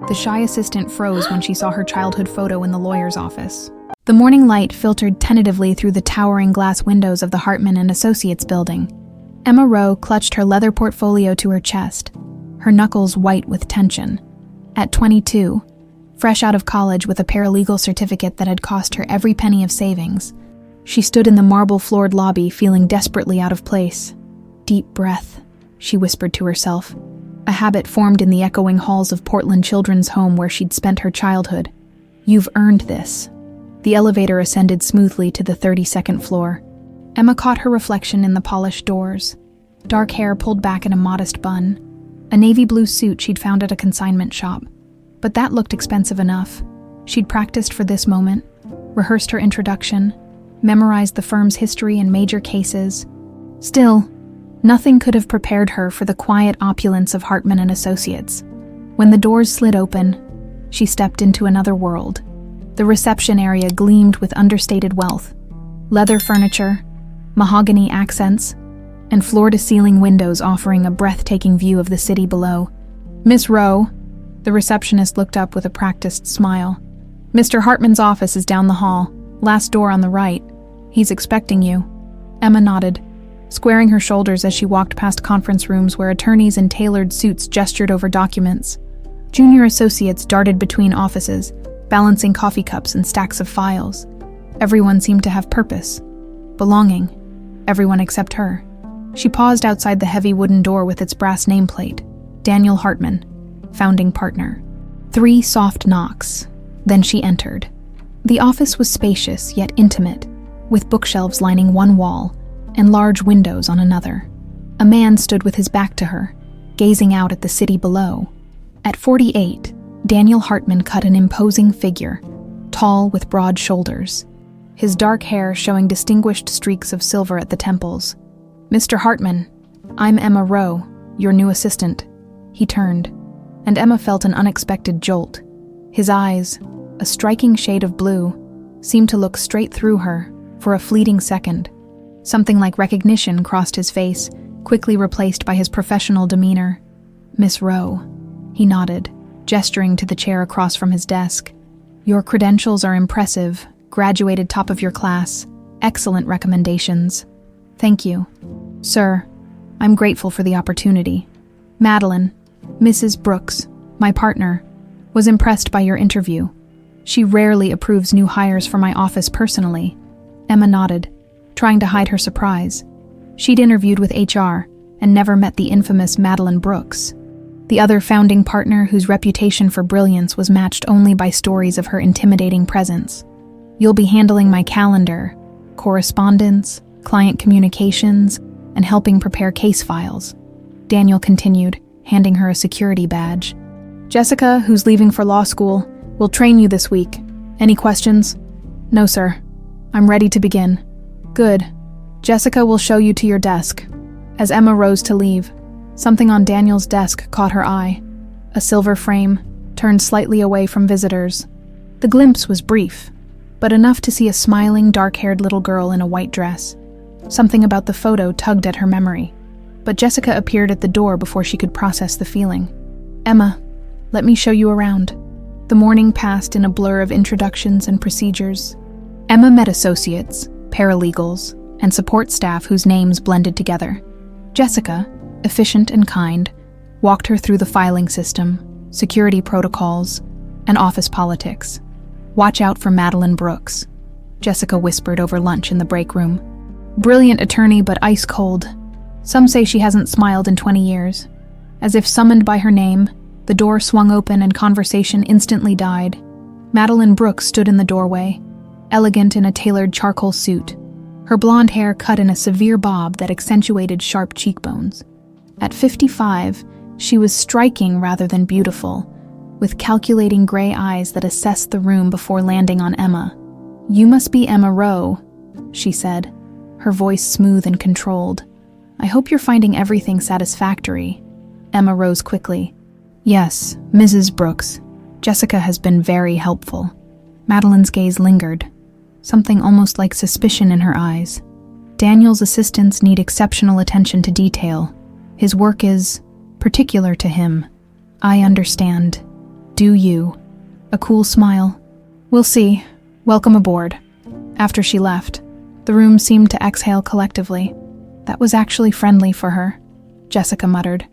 The shy assistant froze when she saw her childhood photo in the lawyer's office. The morning light filtered tentatively through the towering glass windows of the Hartman Associates building. Emma Rowe clutched her leather portfolio to her chest, her knuckles white with tension. At 22, fresh out of college with a paralegal certificate that had cost her every penny of savings, she stood in the marble-floored lobby feeling desperately out of place. Deep breath, she whispered to herself, a habit formed in the echoing halls of Portland Children's Home where she'd spent her childhood. You've earned this. The elevator ascended smoothly to the 32nd floor. Emma caught her reflection in the polished doors. Dark hair pulled back in a modest bun. A navy blue suit she'd found at a consignment shop. But that looked expensive enough. She'd practiced for this moment, rehearsed her introduction, memorized the firm's history and major cases. Still, nothing could have prepared her for the quiet opulence of Hartman Associates. When the doors slid open, she stepped into another world. The reception area gleamed with understated wealth. Leather furniture, mahogany accents, and floor-to-ceiling windows offering a breathtaking view of the city below. Miss Rowe, the receptionist looked up with a practiced smile. Mr. Hartman's office is down the hall, last door on the right. He's expecting you. Emma nodded, squaring her shoulders as she walked past conference rooms where attorneys in tailored suits gestured over documents. Junior associates darted between offices, balancing coffee cups and stacks of files. Everyone seemed to have purpose. Belonging. Everyone except her. She paused outside the heavy wooden door with its brass nameplate. Daniel Hartman, founding partner. 3 soft knocks. Then she entered. The office was spacious yet intimate, with bookshelves lining one wall and large windows on another. A man stood with his back to her, gazing out at the city below. At 48, Daniel Hartman cut an imposing figure, tall with broad shoulders, his dark hair showing distinguished streaks of silver at the temples. Mr. Hartman, I'm Emma Rowe, your new assistant. He turned, and Emma felt an unexpected jolt. His eyes, a striking shade of blue, seemed to look straight through her for a fleeting second. Something like recognition crossed his face, quickly replaced by his professional demeanor. Miss Rowe, he nodded, gesturing to the chair across from his desk. Your credentials are impressive, graduated top of your class, excellent recommendations. Thank you. Sir, I'm grateful for the opportunity. Madeline, Mrs. Brooks, my partner, was impressed by your interview. She rarely approves new hires for my office personally. Emma nodded, trying to hide her surprise. She'd interviewed with HR and never met the infamous Madeline Brooks, the other founding partner whose reputation for brilliance was matched only by stories of her intimidating presence. You'll be handling my calendar, correspondence, client communications, and helping prepare case files. Daniel continued, handing her a security badge. Jessica, who's leaving for law school, will train you this week. Any questions? No, sir. I'm ready to begin. Good. Jessica will show you to your desk. As Emma rose to leave, something on Daniel's desk caught her eye. A silver frame, turned slightly away from visitors. The glimpse was brief, but enough to see a smiling, dark-haired little girl in a white dress. Something about the photo tugged at her memory, but Jessica appeared at the door before she could process the feeling. Emma, let me show you around. The morning passed in a blur of introductions and procedures. Emma met associates, paralegals, and support staff whose names blended together. Jessica, efficient and kind, walked her through the filing system, security protocols, and office politics. Watch out for Madeline Brooks, Jessica whispered over lunch in the break room. Brilliant attorney, but ice cold. Some say she hasn't smiled in 20 years. As if summoned by her name, the door swung open and conversation instantly died. Madeline Brooks stood in the doorway, elegant in a tailored charcoal suit, her blonde hair cut in a severe bob that accentuated sharp cheekbones. At 55, she was striking rather than beautiful, with calculating gray eyes that assessed the room before landing on Emma. You must be Emma Rowe, she said, her voice smooth and controlled. I hope you're finding everything satisfactory. Emma rose quickly. Yes, Mrs. Brooks. Jessica has been very helpful. Madeline's gaze lingered, something almost like suspicion in her eyes. Daniel's assistants need exceptional attention to detail. His work is particular to him. I understand. do you?" A cool smile. "We'll see. Welcome aboard." After she left, the room seemed to exhale collectively. That was actually friendly for her. Jessica muttered,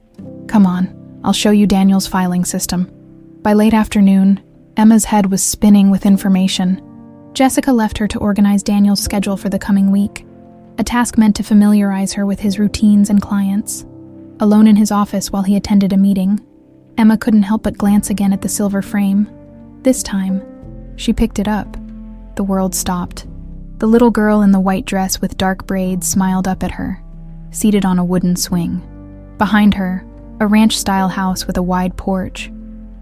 "Come on, I'll show you Daniel's filing system." By late afternoon, Emma's head was spinning with information. Jessica left her to organize Daniel's schedule for the coming week, a task meant to familiarize her with his routines and clients. Alone in his office while he attended a meeting, Emma couldn't help but glance again at the silver frame. This time, she picked it up. The world stopped. The little girl in the white dress with dark braids smiled up at her, seated on a wooden swing. Behind her, a ranch-style house with a wide porch,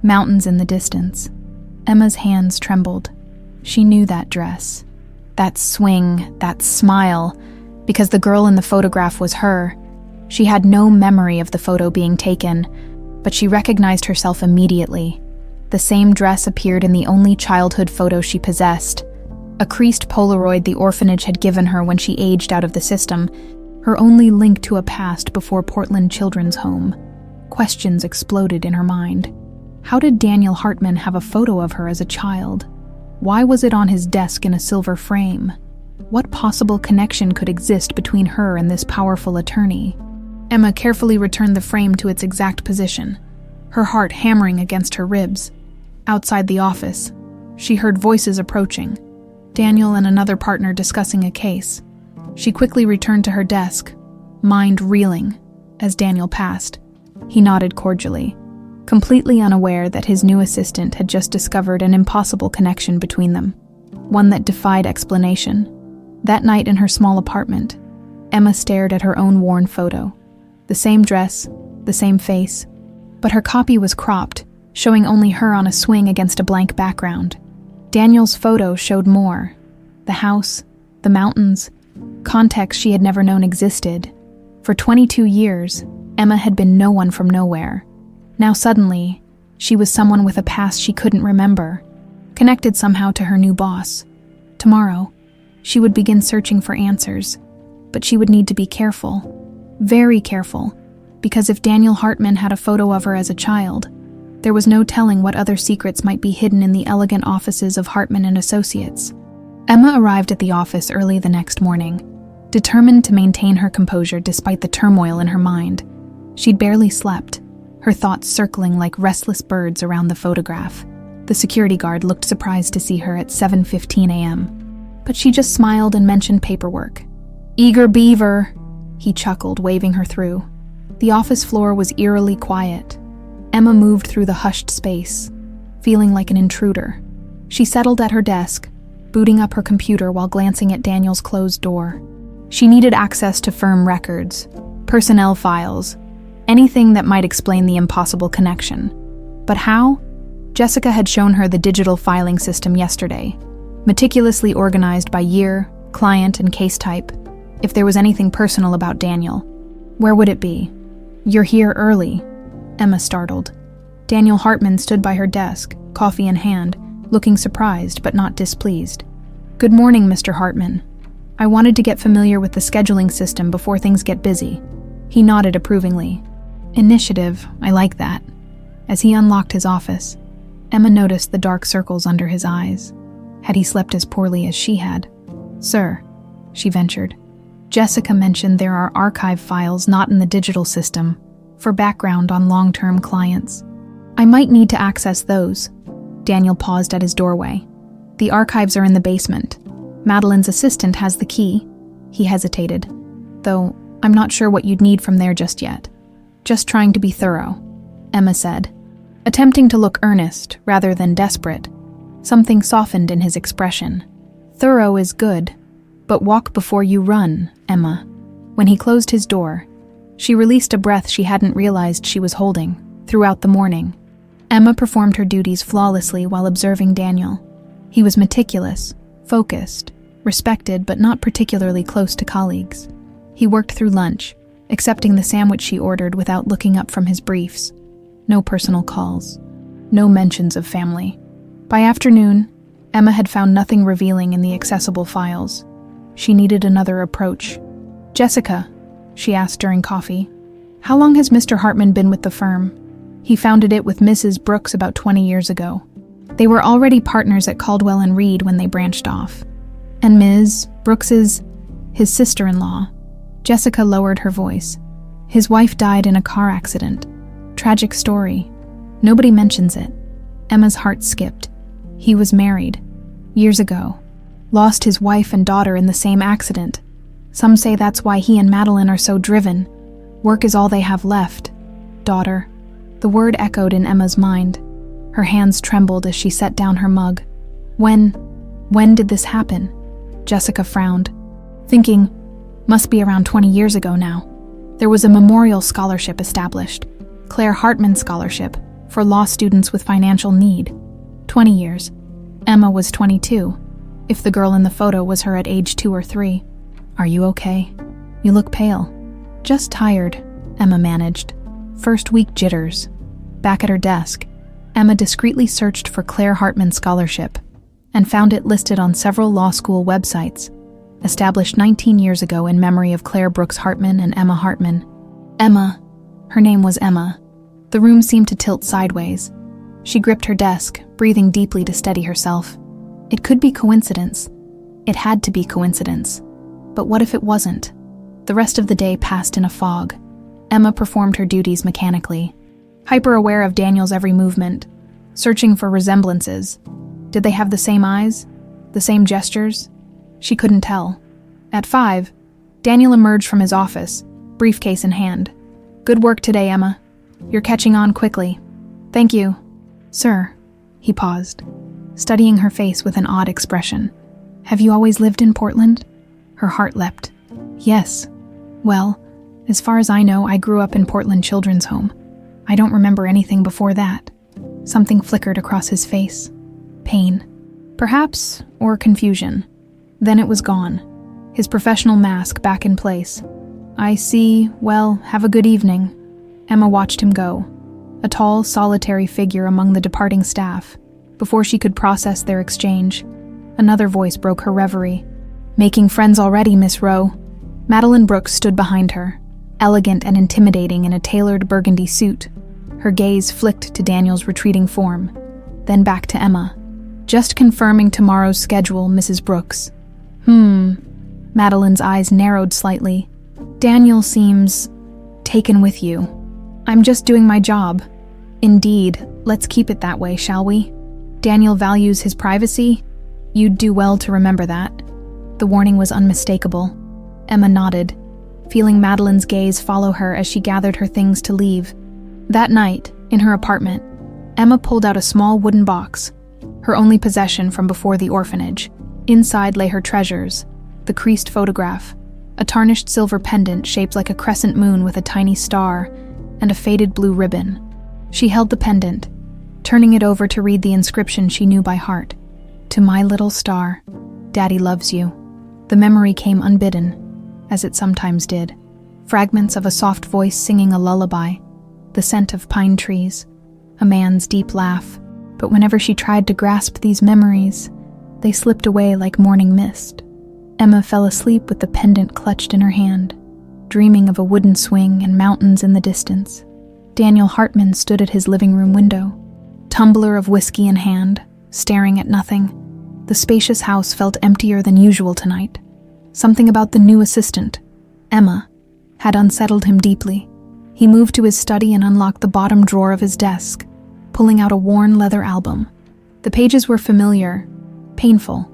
mountains in the distance. Emma's hands trembled. She knew that dress, that swing, that smile, because the girl in the photograph was her. She had no memory of the photo being taken, but she recognized herself immediately. The same dress appeared in the only childhood photo she possessed, a creased Polaroid the orphanage had given her when she aged out of the system, her only link to a past before Portland Children's Home. Questions exploded in her mind. How did Daniel Hartman have a photo of her as a child? Why was it on his desk in a silver frame? What possible connection could exist between her and this powerful attorney? Emma carefully returned the frame to its exact position, her heart hammering against her ribs. Outside the office, she heard voices approaching, Daniel and another partner discussing a case. She quickly returned to her desk, mind reeling, as Daniel passed. He nodded cordially, completely unaware that his new assistant had just discovered an impossible connection between them, one that defied explanation. That night in her small apartment, Emma stared at her own worn photo. The same dress, the same face, but her copy was cropped, showing only her on a swing against a blank background. Daniel's photo showed more. The house, the mountains, context she had never known existed. For 22 years, Emma had been no one from nowhere. Now suddenly, she was someone with a past she couldn't remember, connected somehow to her new boss. Tomorrow, she would begin searching for answers, but she would need to be careful, very careful, because if Daniel Hartman had a photo of her as a child, there was no telling what other secrets might be hidden in the elegant offices of Hartman Associates. Emma arrived at the office early the next morning, determined to maintain her composure despite the turmoil in her mind. She'd barely slept, her thoughts circling like restless birds around the photograph. The security guard looked surprised to see her at 7:15 a.m., but she just smiled and mentioned paperwork. "Eager beaver," he chuckled, waving her through. The office floor was eerily quiet. Emma moved through the hushed space, feeling like an intruder. She settled at her desk, booting up her computer while glancing at Daniel's closed door. She needed access to firm records, personnel files, anything that might explain the impossible connection. But how? Jessica had shown her the digital filing system yesterday, meticulously organized by year, client, and case type. If there was anything personal about Daniel, where would it be? "You're here early," Emma startled. Daniel Hartman stood by her desk, coffee in hand, looking surprised but not displeased. "Good morning, Mr. Hartman. I wanted to get familiar with the scheduling system before things get busy." He nodded approvingly. "Initiative, I like that." As he unlocked his office, Emma noticed the dark circles under his eyes. Had he slept as poorly as she had? "Sir," she ventured, "Jessica mentioned there are archive files not in the digital system for background on long-term clients. I might need to access those." Daniel paused at his doorway. "The archives are in the basement. Madeline's assistant has the key." He hesitated, "Though I'm not sure what you'd need from there just yet." "Just trying to be thorough," Emma said, attempting to look earnest rather than desperate. Something softened in his expression. "Thorough is good, but walk before you run, Emma." When he closed his door, she released a breath she hadn't realized she was holding throughout the morning. Emma performed her duties flawlessly while observing Daniel. He was meticulous, focused, respected but not particularly close to colleagues. He worked through lunch, accepting the sandwich she ordered without looking up from his briefs. No personal calls, no mentions of family. By afternoon, Emma had found nothing revealing in the accessible files. She needed another approach. "Jessica," she asked during coffee, "how long has Mr. Hartman been with the firm?" He founded it with Mrs. Brooks about 20 years ago. They were already partners at Caldwell and Reed when they branched off. And Ms. Brooks is his sister-in-law. Jessica lowered her voice. His wife died in a car accident. Tragic story. Nobody mentions it. Emma's heart skipped. He was married. Years ago. Lost his wife and daughter in the same accident. Some say that's why he and Madeline are so driven. Work is all they have left. Daughter. The word echoed in Emma's mind. Her hands trembled as she set down her mug. When did this happen? Jessica frowned, thinking, must be around 20 years ago now. There was a memorial scholarship established, Claire Hartman Scholarship, for law students with financial need. 20 years. Emma was 22, if the girl in the photo was her at age 2 or 3. Are you okay? You look pale. Just tired, Emma managed. First week jitters. Back at her desk, Emma discreetly searched for Claire Hartman Scholarship and found it listed on several law school websites, established 19 years ago in memory of Claire Brooks Hartman and Emma Hartman. Emma. Her name was Emma. The room seemed to tilt sideways. She gripped her desk, breathing deeply to steady herself. It could be coincidence. It had to be coincidence. But what if it wasn't? The rest of the day passed in a fog. Emma performed her duties mechanically, hyper-aware of Daniel's every movement, searching for resemblances. Did they have the same eyes? The same gestures? She couldn't tell. At 5, Daniel emerged from his office, briefcase in hand. Good work today, Emma. You're catching on quickly. Thank you. Sir. He paused, studying her face with an odd expression. Have you always lived in Portland? Her heart leapt. Yes. Well, as far as I know, I grew up in Portland Children's Home. I don't remember anything before that. Something flickered across his face. Pain. Perhaps, or confusion. Then it was gone. His professional mask back in place. I see. Well, have a good evening. Emma watched him go. A tall, solitary figure among the departing staff. Before she could process their exchange, another voice broke her reverie. Making friends already, Miss Rowe. Madeline Brooks stood behind her, elegant and intimidating in a tailored burgundy suit. Her gaze flicked to Daniel's retreating form, then back to Emma. Just confirming tomorrow's schedule, Mrs. Brooks. Madeline's eyes narrowed slightly. Daniel seems taken with you. I'm just doing my job. Indeed, let's keep it that way, shall we? Daniel values his privacy. You'd do well to remember that. The warning was unmistakable. Emma nodded, feeling Madeline's gaze follow her as she gathered her things to leave. That night, in her apartment, Emma pulled out a small wooden box, her only possession from before the orphanage. Inside lay her treasures, the creased photograph, a tarnished silver pendant shaped like a crescent moon with a tiny star, and a faded blue ribbon. She held the pendant, turning it over to read the inscription she knew by heart. To my little star, Daddy loves you. The memory came unbidden, as it sometimes did. Fragments of a soft voice singing a lullaby, the scent of pine trees, a man's deep laugh. But whenever she tried to grasp these memories, they slipped away like morning mist. Emma fell asleep with the pendant clutched in her hand, dreaming of a wooden swing and mountains in the distance. Daniel Hartman stood at his living room window, tumbler of whiskey in hand, staring at nothing. The spacious house felt emptier than usual tonight. Something about the new assistant, Emma, had unsettled him deeply. He moved to his study and unlocked the bottom drawer of his desk, pulling out a worn leather album. The pages were familiar, painful.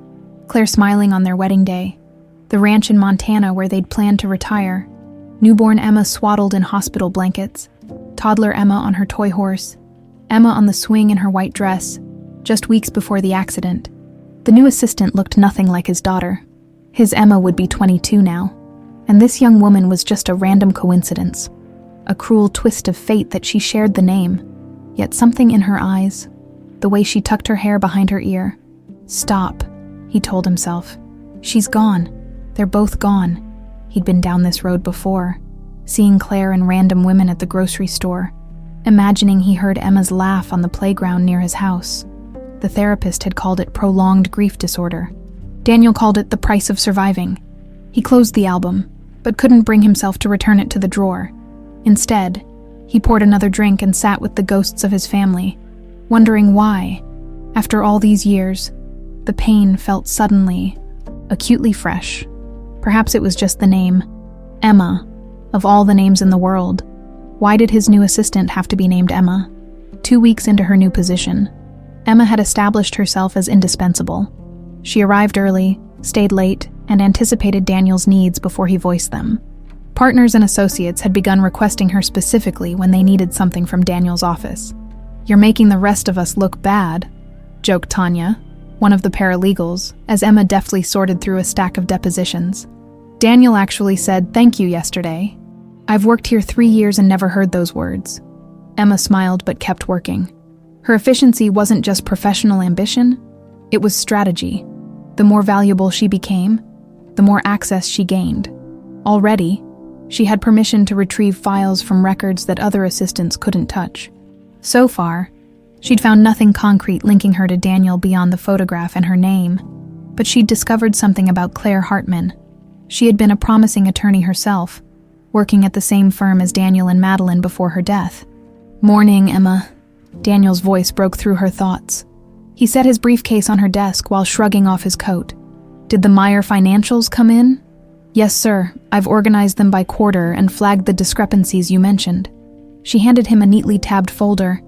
Claire smiling on their wedding day, the ranch in Montana where they'd planned to retire, newborn Emma swaddled in hospital blankets, toddler Emma on her toy horse, Emma on the swing in her white dress, just weeks before the accident. The new assistant looked nothing like his daughter. His Emma would be 22 now, and this young woman was just a random coincidence, a cruel twist of fate that she shared the name. Yet something in her eyes, the way she tucked her hair behind her ear. Stop, he told himself. She's gone. They're both gone. He'd been down this road before, seeing Claire and random women at the grocery store, imagining he heard Emma's laugh on the playground near his house. The therapist had called it prolonged grief disorder. Daniel called it the price of surviving. He closed the album, but couldn't bring himself to return it to the drawer. Instead, He poured another drink and sat with the ghosts of his family, wondering why, after all these years, the pain felt suddenly, acutely fresh. Perhaps it was just the name, Emma, of all the names in the world. Why did his new assistant have to be named Emma? 2 weeks into her new position, Emma had established herself as indispensable. She arrived early, stayed late, and anticipated Daniel's needs before he voiced them. Partners and associates had begun requesting her specifically when they needed something from Daniel's office. "You're making the rest of us look bad," joked Tanya, one of the paralegals, as Emma deftly sorted through a stack of depositions. "Daniel actually said thank you yesterday. I've worked here 3 years and never heard those words." Emma smiled but kept working. Her efficiency wasn't just professional ambition, it was strategy. The more valuable she became, the more access she gained. Already, she had permission to retrieve files from records that other assistants couldn't touch. So far, she'd found nothing concrete linking her to Daniel beyond the photograph and her name, but she'd discovered something about Claire Hartman. She had been a promising attorney herself, working at the same firm as Daniel and Madeline before her death. "Morning, Emma." Daniel's voice broke through her thoughts. He set his briefcase on her desk while shrugging off his coat. "Did the Meyer financials come in?" "Yes, sir. I've organized them by quarter and flagged the discrepancies you mentioned." She handed him a neatly tabbed folder.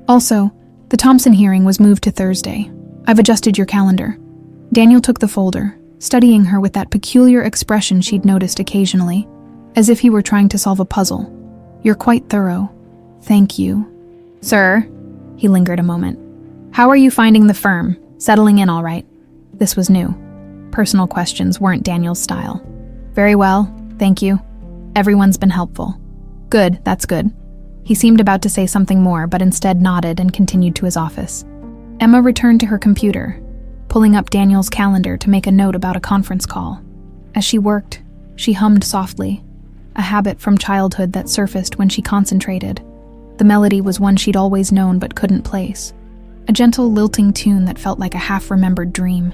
"Also, the Thompson hearing was moved to Thursday. I've adjusted your calendar." Daniel took the folder, studying her with that peculiar expression she'd noticed occasionally, as if he were trying to solve a puzzle. "You're quite thorough. Thank you." "Sir," he lingered a moment. "How are you finding the firm? Settling in all right?" This was new. Personal questions weren't Daniel's style. "Very well, thank you. Everyone's been helpful." "Good, that's good." He seemed about to say something more, but instead nodded and continued to his office. Emma returned to her computer, pulling up Daniel's calendar to make a note about a conference call. As she worked, she hummed softly, a habit from childhood that surfaced when she concentrated. The melody was one she'd always known but couldn't place, a gentle lilting tune that felt like a half-remembered dream.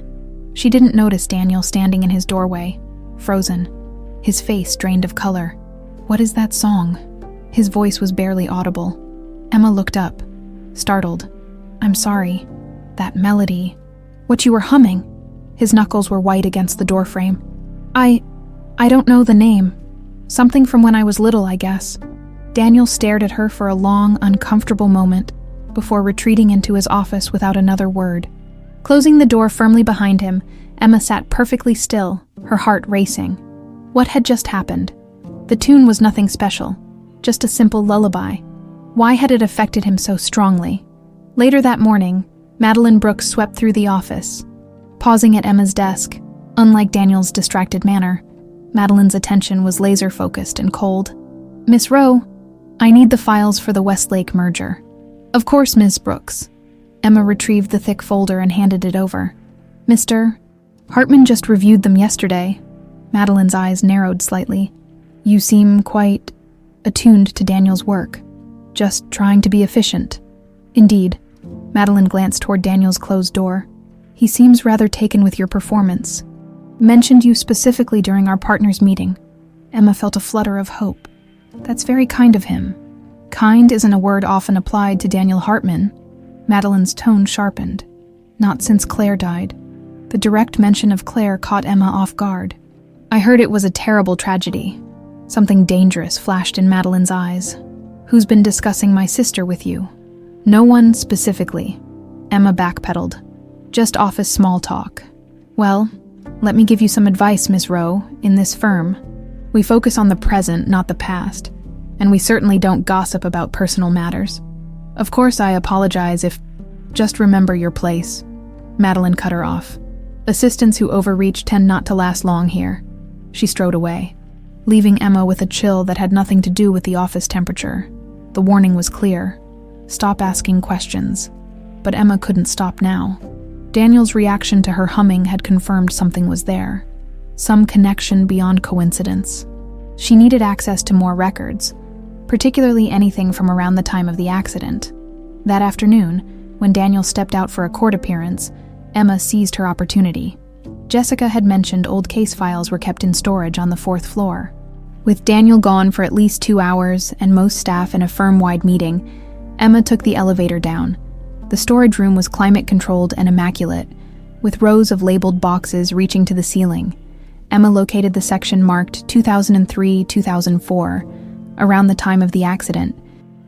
She didn't notice Daniel standing in his doorway, frozen, his face drained of color. "What is that song?" His voice was barely audible. Emma looked up, startled. "I'm sorry. That melody. What you were humming?" His knuckles were white against the doorframe. I don't know the name. Something from when I was little, I guess." Daniel stared at her for a long, uncomfortable moment before retreating into his office without another word. Closing the door firmly behind him, Emma sat perfectly still, her heart racing. What had just happened? The tune was nothing special, just a simple lullaby. Why had it affected him so strongly? Later that morning, Madeline Brooks swept through the office. Pausing at Emma's desk, unlike Daniel's distracted manner, Madeline's attention was laser-focused and cold. "Miss Rowe, I need the files for the Westlake merger." "Of course, Miss Brooks." Emma retrieved the thick folder and handed it over. "Mr. Hartman just reviewed them yesterday." Madeline's eyes narrowed slightly. "You seem quite attuned to Daniel's work. Just trying to be efficient." "Indeed." Madeline glanced toward Daniel's closed door. "He seems rather taken with your performance. Mentioned you specifically during our partners' meeting." Emma felt a flutter of hope. "That's very kind of him." "Kind isn't a word often applied to Daniel Hartman." Madeline's tone sharpened. "Not since Claire died." The direct mention of Claire caught Emma off guard. "I heard it was a terrible tragedy." Something dangerous flashed in Madeline's eyes. "Who's been discussing my sister with you?" "No one specifically." Emma backpedaled. "Just office small talk." "Well, let me give you some advice, Miss Rowe. In this firm, we focus on the present, not the past, and we certainly don't gossip about personal matters. Of course, I apologize if... Just remember your place." Madeline cut her off. "Assistants who overreach tend not to last long here." She strode away, leaving Emma with a chill that had nothing to do with the office temperature. The warning was clear. Stop asking questions. But Emma couldn't stop now. Daniel's reaction to her humming had confirmed something was there. Some connection beyond coincidence. She needed access to more records, particularly anything from around the time of the accident. That afternoon, when Daniel stepped out for a court appearance, Emma seized her opportunity. Jessica had mentioned old case files were kept in storage on the 4th floor. With Daniel gone for at least 2 hours and most staff in a firm-wide meeting, Emma took the elevator down. The storage room was climate-controlled and immaculate, with rows of labeled boxes reaching to the ceiling. Emma located the section marked 2003-2004, around the time of the accident.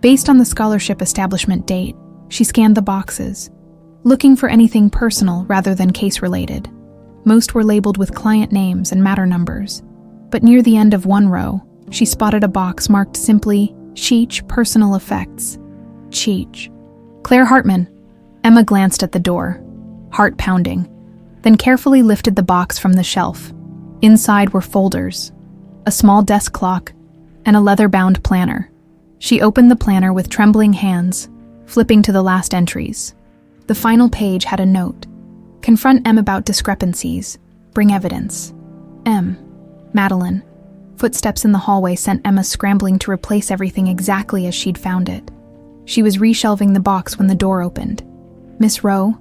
Based on the scholarship establishment date, she scanned the boxes, looking for anything personal rather than case-related. Most were labeled with client names and matter numbers. But near the end of one row, she spotted a box marked simply, Cheech Personal Effects. Cheech. Claire Hartman. Emma glanced at the door, heart pounding, then carefully lifted the box from the shelf. Inside were folders, a small desk clock, and a leather-bound planner. She opened the planner with trembling hands, flipping to the last entries. The final page had a note. Confront M about discrepancies. Bring evidence. M. Madeline. Footsteps in the hallway sent Emma scrambling to replace everything exactly as she'd found it. She was reshelving the box when the door opened. Miss Rowe?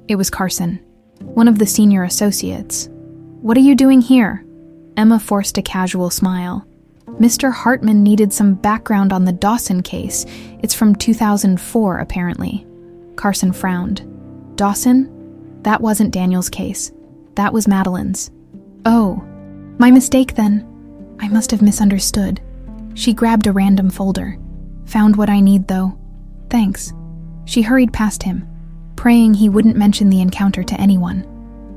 It was Carson, one of the senior associates. What are you doing here? Emma forced a casual smile. Mr. Hartman needed some background on the Dawson case. It's from 2004, apparently. Carson frowned. Dawson? That wasn't Daniel's case. That was Madeline's. Oh, my mistake then. I must have misunderstood. She grabbed a random folder. Found what I need, though. Thanks. She hurried past him, praying he wouldn't mention the encounter to anyone.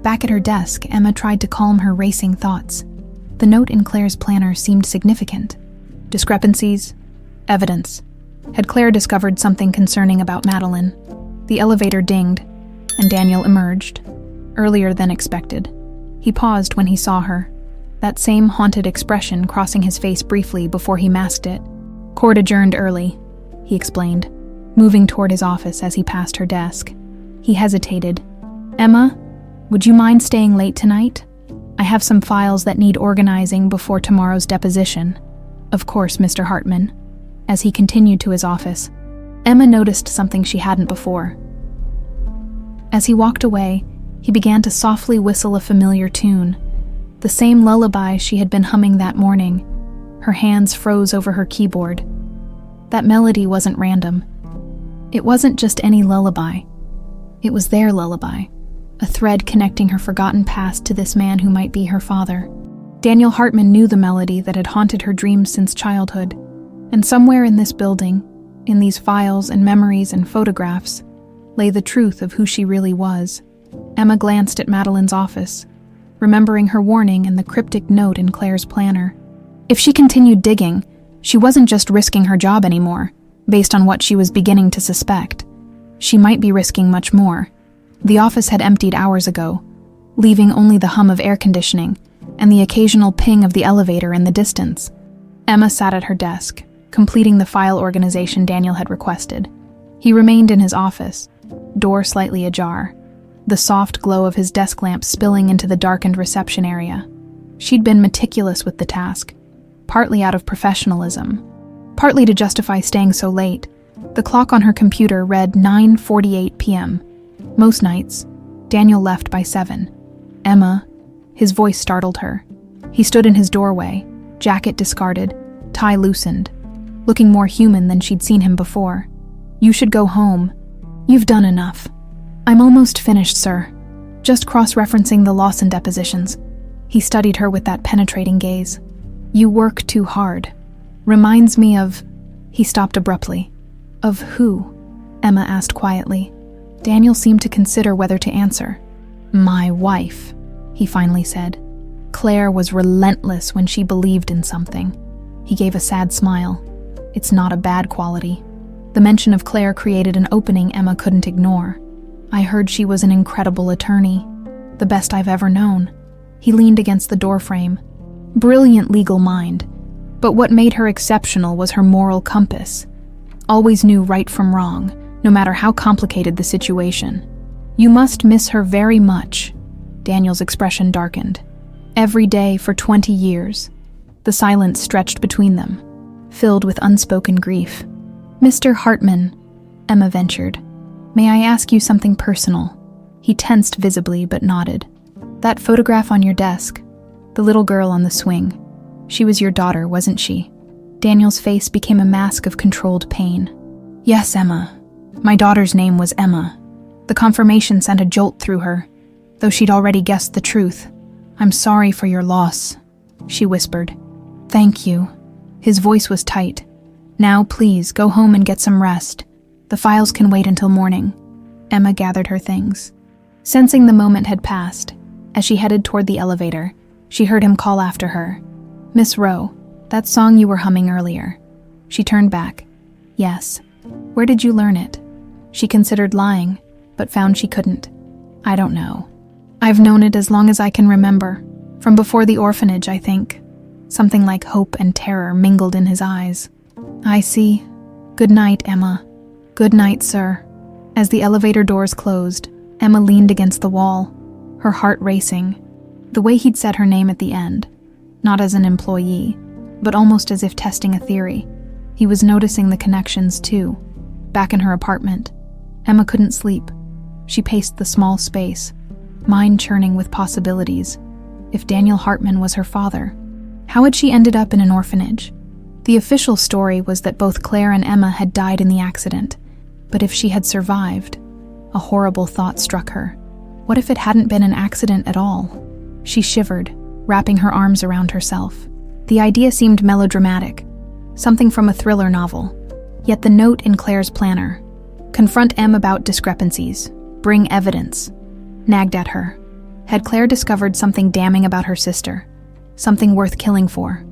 Back at her desk, Emma tried to calm her racing thoughts. The note in Claire's planner seemed significant. Discrepancies. Evidence. Had Claire discovered something concerning about Madeline? The elevator dinged, and Daniel emerged, earlier than expected. He paused when he saw her, that same haunted expression crossing his face briefly before he masked it. Court adjourned early, he explained, moving toward his office as he passed her desk. He hesitated. Emma, would you mind staying late tonight? I have some files that need organizing before tomorrow's deposition. Of course, Mr. Hartman. As he continued to his office, Emma noticed something she hadn't before. As he walked away, he began to softly whistle a familiar tune, the same lullaby she had been humming that morning. Her hands froze over her keyboard. That melody wasn't random. It wasn't just any lullaby. It was their lullaby, a thread connecting her forgotten past to this man who might be her father. Daniel Hartman knew the melody that had haunted her dreams since childhood, and somewhere in this building, in these files and memories and photographs, lay the truth of who she really was. Emma glanced at Madeline's office, remembering her warning and the cryptic note in Claire's planner. If she continued digging, she wasn't just risking her job anymore, based on what she was beginning to suspect. She might be risking much more. The office had emptied hours ago, leaving only the hum of air conditioning and the occasional ping of the elevator in the distance. Emma sat at her desk, completing the file organization Daniel had requested. He remained in his office, door slightly ajar, the soft glow of his desk lamp spilling into the darkened reception area. She'd been meticulous with the task, partly out of professionalism, partly to justify staying so late. The clock on her computer read 9:48 p.m. Most nights, Daniel left by 7. Emma, his voice startled her. He stood in his doorway, jacket discarded, tie loosened, looking more human than she'd seen him before. You should go home. You've done enough. I'm almost finished, sir. Just cross-referencing the Lawson depositions. He studied her with that penetrating gaze. You work too hard. Reminds me of... He stopped abruptly. Of who? Emma asked quietly. Daniel seemed to consider whether to answer. My wife, he finally said. Claire was relentless when she believed in something. He gave a sad smile. It's not a bad quality. The mention of Claire created an opening Emma couldn't ignore. I heard she was an incredible attorney, the best I've ever known. He leaned against the doorframe. Brilliant legal mind, but what made her exceptional was her moral compass. Always knew right from wrong, no matter how complicated the situation. You must miss her very much. Daniel's expression darkened. Every day for 20 years. The silence stretched between them, filled with unspoken grief. Mr. Hartman, Emma ventured. May I ask you something personal? He tensed visibly but nodded. That photograph on your desk, the little girl on the swing, She was your daughter, wasn't she? Daniel's face became a mask of controlled pain. Yes, Emma. My daughter's name was Emma. The confirmation sent a jolt through her, though she'd already guessed the truth. I'm sorry for your loss, she whispered. Thank you. His voice was tight. Now, please, go home and get some rest. The files can wait until morning. Emma gathered her things. Sensing the moment had passed, as she headed toward the elevator, she heard him call after her. Miss Rowe, that song you were humming earlier. She turned back. Yes. Where did you learn it? She considered lying, but found she couldn't. I don't know. I've known it as long as I can remember. From before the orphanage, I think. Something like hope and terror mingled in his eyes. I see. Good night, Emma. Good night, sir. As the elevator doors closed, Emma leaned against the wall, her heart racing. The way he'd said her name at the end, not as an employee, but almost as if testing a theory. He was noticing the connections, too. Back in her apartment, Emma couldn't sleep. She paced the small space, mind churning with possibilities. If Daniel Hartman was her father, how had she ended up in an orphanage? The official story was that both Claire and Emma had died in the accident, but if she had survived, a horrible thought struck her. What if it hadn't been an accident at all? She shivered, wrapping her arms around herself. The idea seemed melodramatic, something from a thriller novel. Yet the note in Claire's planner, confront M about discrepancies, bring evidence, nagged at her. Had Claire discovered something damning about her sister? Something worth killing for?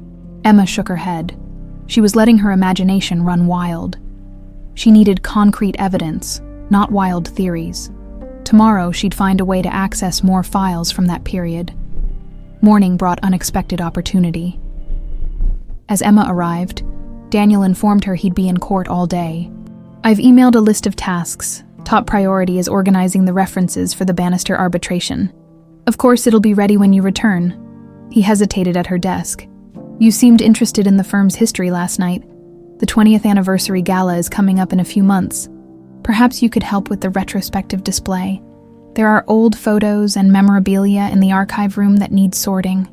Emma shook her head. She was letting her imagination run wild. She needed concrete evidence, not wild theories. Tomorrow she'd find a way to access more files from that period. Morning brought unexpected opportunity. As Emma arrived, Daniel informed her he'd be in court all day. I've emailed a list of tasks. Top priority is organizing the references for the Bannister arbitration. Of course, it'll be ready when you return. He hesitated at her desk. You seemed interested in the firm's history last night. The 20th anniversary gala is coming up in a few months. Perhaps you could help with the retrospective display. There are old photos and memorabilia in the archive room that need sorting.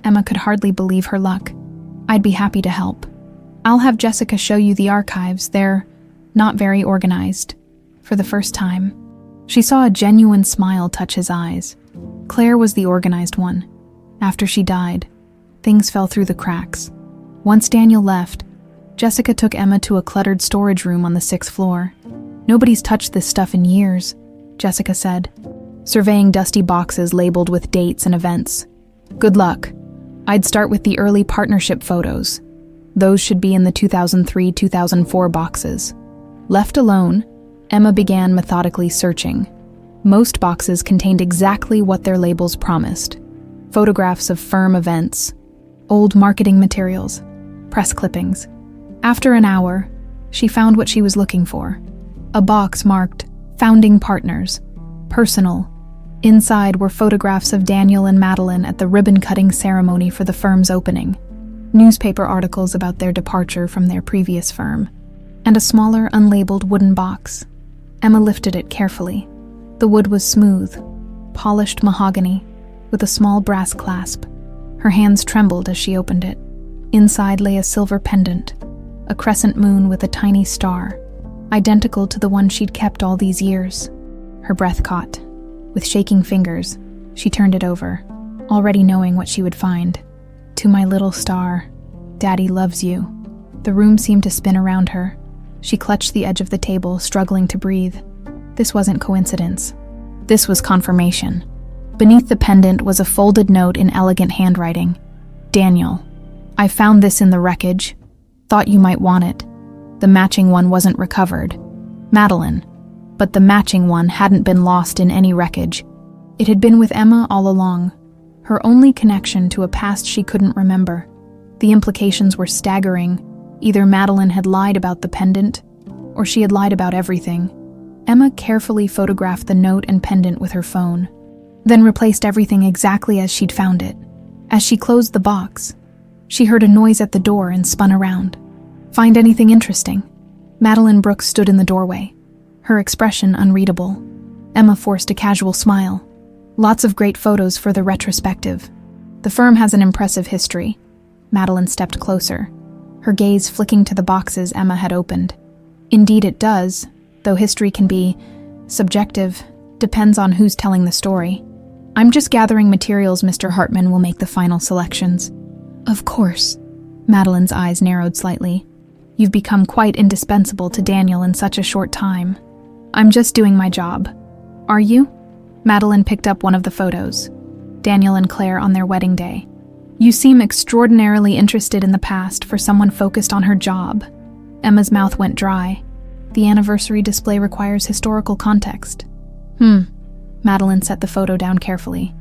Emma could hardly believe her luck. I'd be happy to help. I'll have Jessica show you the archives. They're not very organized. For the first time, she saw a genuine smile touch his eyes. Claire was the organized one. After she died, things fell through the cracks. Once Daniel left, Jessica took Emma to a cluttered storage room on the 6th floor. Nobody's touched this stuff in years, Jessica said, surveying dusty boxes labeled with dates and events. Good luck. I'd start with the early partnership photos. Those should be in the 2003-2004 boxes. Left alone, Emma began methodically searching. Most boxes contained exactly what their labels promised. Photographs of firm events, old marketing materials, press clippings. After an hour, she found what she was looking for. A box marked Founding Partners, Personal. Inside were photographs of Daniel and Madeline at the ribbon-cutting ceremony for the firm's opening, newspaper articles about their departure from their previous firm, and a smaller, unlabeled wooden box. Emma lifted it carefully. The wood was smooth, polished mahogany, with a small brass clasp. Her hands trembled as she opened it. Inside lay a silver pendant, a crescent moon with a tiny star, identical to the one she'd kept all these years. Her breath caught. With shaking fingers, she turned it over, already knowing what she would find. To my little star, Daddy loves you. The room seemed to spin around her. She clutched the edge of the table, struggling to breathe. This wasn't coincidence. This was confirmation. Beneath the pendant was a folded note in elegant handwriting. Daniel, I found this in the wreckage. Thought you might want it. The matching one wasn't recovered. Madeline. But the matching one hadn't been lost in any wreckage. It had been with Emma all along, her only connection to a past she couldn't remember. The implications were staggering. Either Madeline had lied about the pendant, or she had lied about everything. Emma carefully photographed the note and pendant with her phone, then replaced everything exactly as she'd found it. As she closed the box, she heard a noise at the door and spun around. Find anything interesting? Madeline Brooks stood in the doorway, her expression unreadable. Emma forced a casual smile. Lots of great photos for the retrospective. The firm has an impressive history. Madeline stepped closer, her gaze flicking to the boxes Emma had opened. Indeed it does, though history can be subjective, depends on who's telling the story. I'm just gathering materials. Mr. Hartman will make the final selections. Of course. Madeline's eyes narrowed slightly. You've become quite indispensable to Daniel in such a short time. I'm just doing my job. Are you? Madeline picked up one of the photos. Daniel and Claire on their wedding day. You seem extraordinarily interested in the past for someone focused on her job. Emma's mouth went dry. The anniversary display requires historical context. Madeline set the photo down carefully.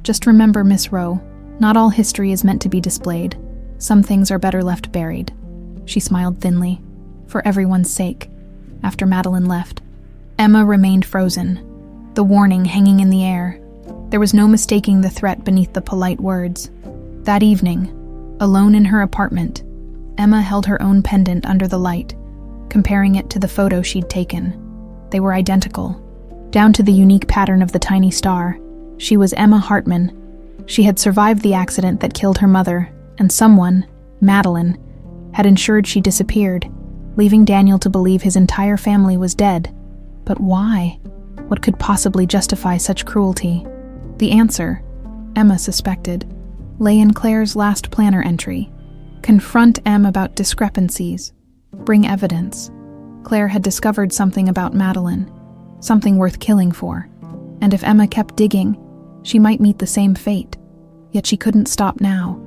Just remember, Miss Rowe, not all history is meant to be displayed. Some things are better left buried. She smiled thinly. For everyone's sake. After Madeline left, Emma remained frozen, the warning hanging in the air. There was no mistaking the threat beneath the polite words. That evening, alone in her apartment, Emma held her own pendant under the light, comparing it to the photo she'd taken. They were identical, down to the unique pattern of the tiny star. She was Emma Hartman. She had survived the accident that killed her mother, and someone, Madeline, had ensured she disappeared, leaving Daniel to believe his entire family was dead. But why? What could possibly justify such cruelty? The answer, Emma suspected, lay in Claire's last planner entry. Confront M about discrepancies. Bring evidence. Claire had discovered something about Madeline, something worth killing for. And if Emma kept digging, she might meet the same fate. Yet she couldn't stop now.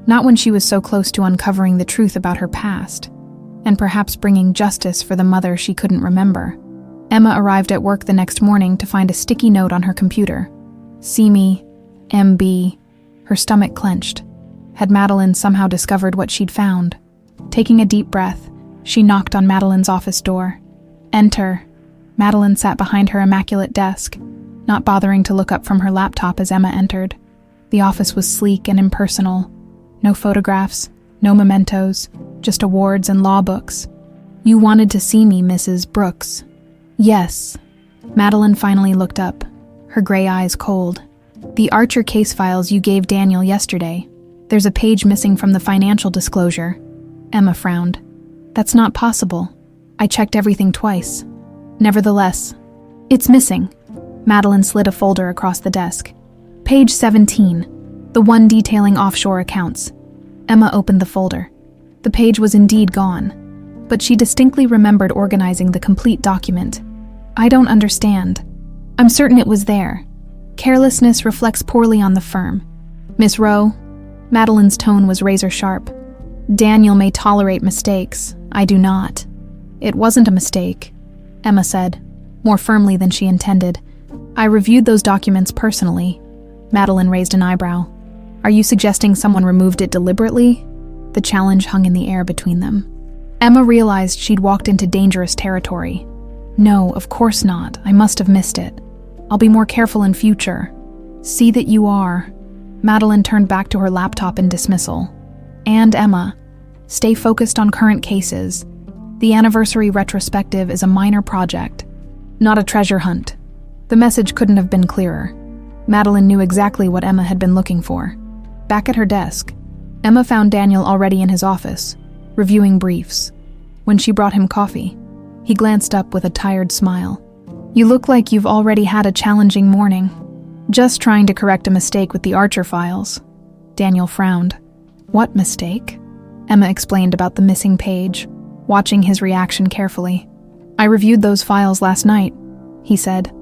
Not when she was so close to uncovering the truth about her past, and perhaps bringing justice for the mother she couldn't remember. Emma arrived at work the next morning to find a sticky note on her computer. See me, MB. Her stomach clenched. Had Madeline somehow discovered what she'd found? Taking a deep breath, she knocked on Madeline's office door. Enter. Madeline sat behind her immaculate desk, not bothering to look up from her laptop as Emma entered. The office was sleek and impersonal. No photographs, no mementos, just awards and law books. You wanted to see me, Mrs. Brooks. Yes. Madeline finally looked up, her gray eyes cold. The Archer case files you gave Daniel yesterday. There's a page missing from the financial disclosure. Emma frowned. That's not possible. I checked everything twice. Nevertheless, it's missing. Madeline slid a folder across the desk. Page 17, the one detailing offshore accounts. Emma opened the folder. The page was indeed gone, but she distinctly remembered organizing the complete document. I don't understand. I'm certain it was there. Carelessness reflects poorly on the firm. Miss Rowe, Madeline's tone was razor sharp. Daniel may tolerate mistakes. I do not. It wasn't a mistake, Emma said, more firmly than she intended. I reviewed those documents personally. Madeline raised an eyebrow. Are you suggesting someone removed it deliberately? The challenge hung in the air between them. Emma realized she'd walked into dangerous territory. No, of course not. I must have missed it. I'll be more careful in future. See that you are. Madeline turned back to her laptop in dismissal. And Emma, stay focused on current cases. The anniversary retrospective is a minor project, not a treasure hunt. The message couldn't have been clearer. Madeline knew exactly what Emma had been looking for. Back at her desk, Emma found Daniel already in his office, reviewing briefs. When she brought him coffee, he glanced up with a tired smile. You look like you've already had a challenging morning. Just trying to correct a mistake with the Archer files. Daniel frowned. What mistake? Emma explained about the missing page, watching his reaction carefully. I reviewed those files last night, he said.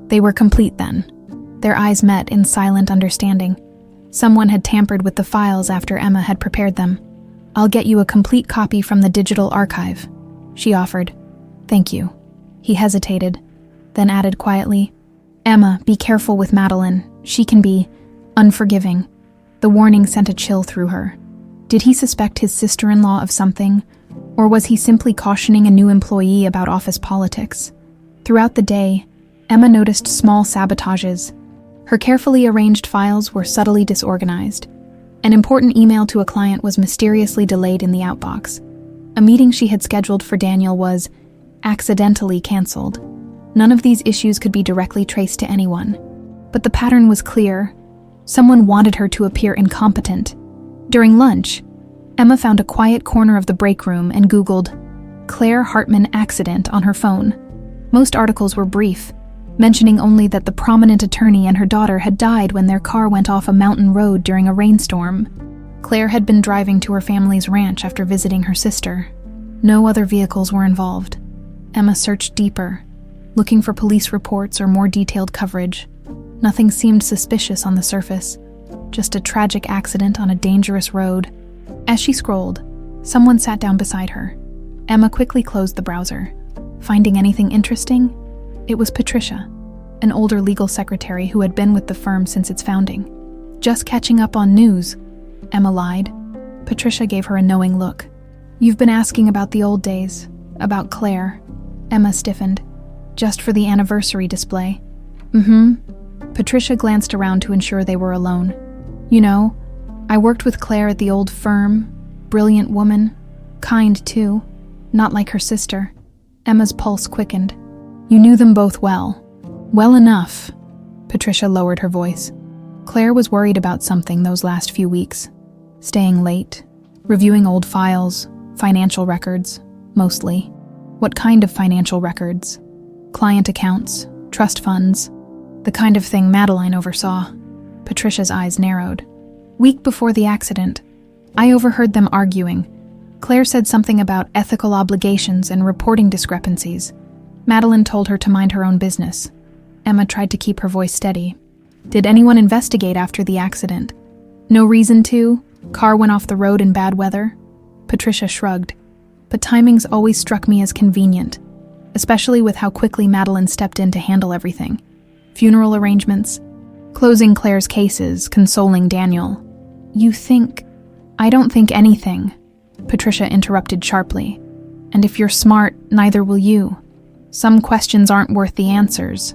They were complete then. Their eyes met in silent understanding. Someone had tampered with the files after Emma had prepared them. I'll get you a complete copy from the digital archive, she offered. Thank you. He hesitated, then added quietly, Emma, be careful with Madeline. She can be unforgiving. The warning sent a chill through her. Did he suspect his sister-in-law of something, or was he simply cautioning a new employee about office politics? Throughout the day, Emma noticed small sabotages. Her carefully arranged files were subtly disorganized. An important email to a client was mysteriously delayed in the outbox. A meeting she had scheduled for Daniel was accidentally canceled. None of these issues could be directly traced to anyone. But the pattern was clear. Someone wanted her to appear incompetent. During lunch, Emma found a quiet corner of the break room and Googled Claire Hartman accident on her phone. Most articles were brief, mentioning only that the prominent attorney and her daughter had died when their car went off a mountain road during a rainstorm. Claire had been driving to her family's ranch after visiting her sister. No other vehicles were involved. Emma searched deeper, looking for police reports or more detailed coverage. Nothing seemed suspicious on the surface, just a tragic accident on a dangerous road. As she scrolled, someone sat down beside her. Emma quickly closed the browser. Finding anything interesting? It was Patricia, an older legal secretary who had been with the firm since its founding. Just catching up on news, Emma lied. Patricia gave her a knowing look. You've been asking about the old days, about Claire. Emma stiffened. Just for the anniversary display. Patricia glanced around to ensure they were alone. You know, I worked with Claire at the old firm. Brilliant woman. Kind, too. Not like her sister. Emma's pulse quickened. You knew them both well. Well enough. Patricia lowered her voice. Claire was worried about something those last few weeks. Staying late. Reviewing old files. Financial records. Mostly. What kind of financial records? Client accounts. Trust funds. The kind of thing Madeline oversaw. Patricia's eyes narrowed. Week before the accident, I overheard them arguing. Claire said something about ethical obligations and reporting discrepancies. Madeline told her to mind her own business. Emma tried to keep her voice steady. Did anyone investigate after the accident? No reason to? Car went off the road in bad weather? Patricia shrugged. But timings always struck me as convenient, especially with how quickly Madeline stepped in to handle everything. Funeral arrangements, closing Claire's cases, consoling Daniel. You think... I don't think anything, Patricia interrupted sharply. And if you're smart, neither will you. Some questions aren't worth the answers.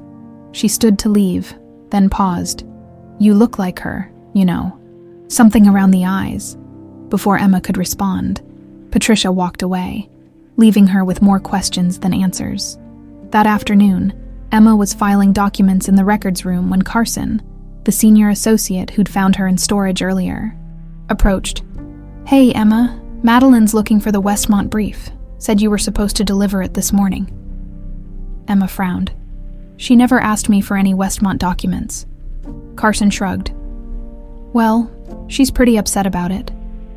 She stood to leave, then paused. You look like her, you know. Something around the eyes. Before Emma could respond, Patricia walked away, leaving her with more questions than answers. That afternoon, Emma was filing documents in the records room when Carson, the senior associate who'd found her in storage earlier, approached. Hey, Emma, Madeline's looking for the Westmont brief. Said you were supposed to deliver it this morning. Emma frowned. She never asked me for any Westmont documents. Carson shrugged. Well, she's pretty upset about it.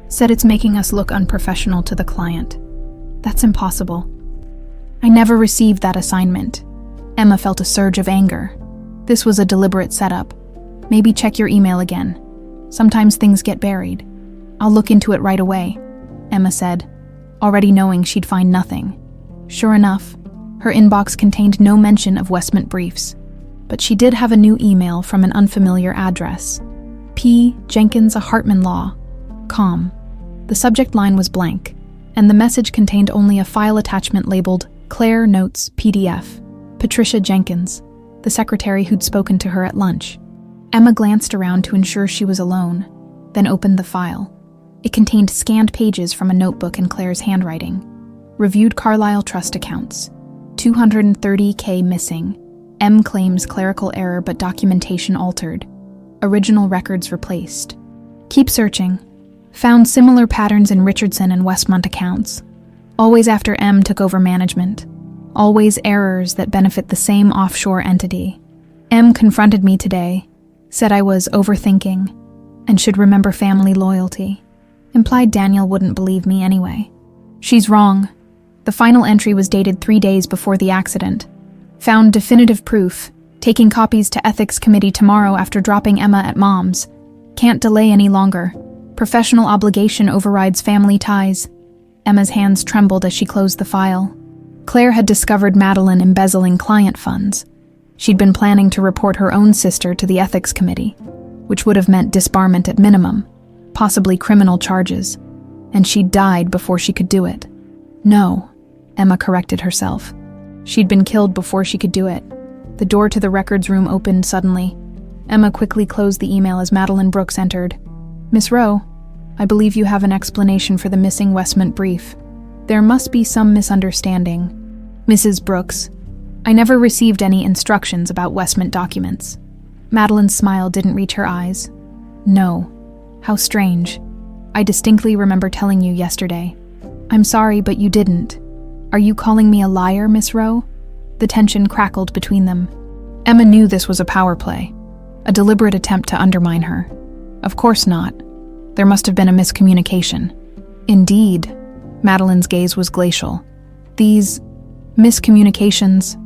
Said it's making us look unprofessional to the client. That's impossible. I never received that assignment. Emma felt a surge of anger. This was a deliberate setup. Maybe check your email again. Sometimes things get buried. I'll look into it right away, Emma said, already knowing she'd find nothing. Sure enough, her inbox contained no mention of Westmont briefs, but she did have a new email from an unfamiliar address. P. Jenkins, a Hartman Law. Com. The subject line was blank, and the message contained only a file attachment labeled Claire Notes PDF. Patricia Jenkins, the secretary who'd spoken to her at lunch. Emma glanced around to ensure she was alone, then opened the file. It contained scanned pages from a notebook in Claire's handwriting. Reviewed Carlisle Trust accounts. $230K missing. M claims clerical error but documentation altered. Original records replaced. Keep searching. Found similar patterns in Richardson and Westmont accounts. Always after M took over management. Always errors that benefit the same offshore entity. M confronted me today. Said I was overthinking and should remember family loyalty. Implied Daniel wouldn't believe me anyway. She's wrong. The final entry was dated 3 days before the accident. Found definitive proof. Taking copies to ethics committee tomorrow after dropping Emma at Mom's. Can't delay any longer. Professional obligation overrides family ties. Emma's hands trembled as she closed the file. Claire had discovered Madeline embezzling client funds. She'd been planning to report her own sister to the ethics committee, which would have meant disbarment at minimum, possibly criminal charges, and she'd died before she could do it. No, Emma corrected herself. She'd been killed before she could do it. The door to the records room opened suddenly. Emma quickly closed the email as Madeline Brooks entered. Miss Rowe, I believe you have an explanation for the missing Westmont brief. There must be some misunderstanding. Mrs. Brooks, I never received any instructions about Westmont documents. Madeline's smile didn't reach her eyes. No. How strange. I distinctly remember telling you yesterday. I'm sorry, but you didn't. Are you calling me a liar, Miss Rowe? The tension crackled between them. Emma knew this was a power play, a deliberate attempt to undermine her. Of course not. There must have been a miscommunication. Indeed, Madeline's gaze was glacial. These miscommunications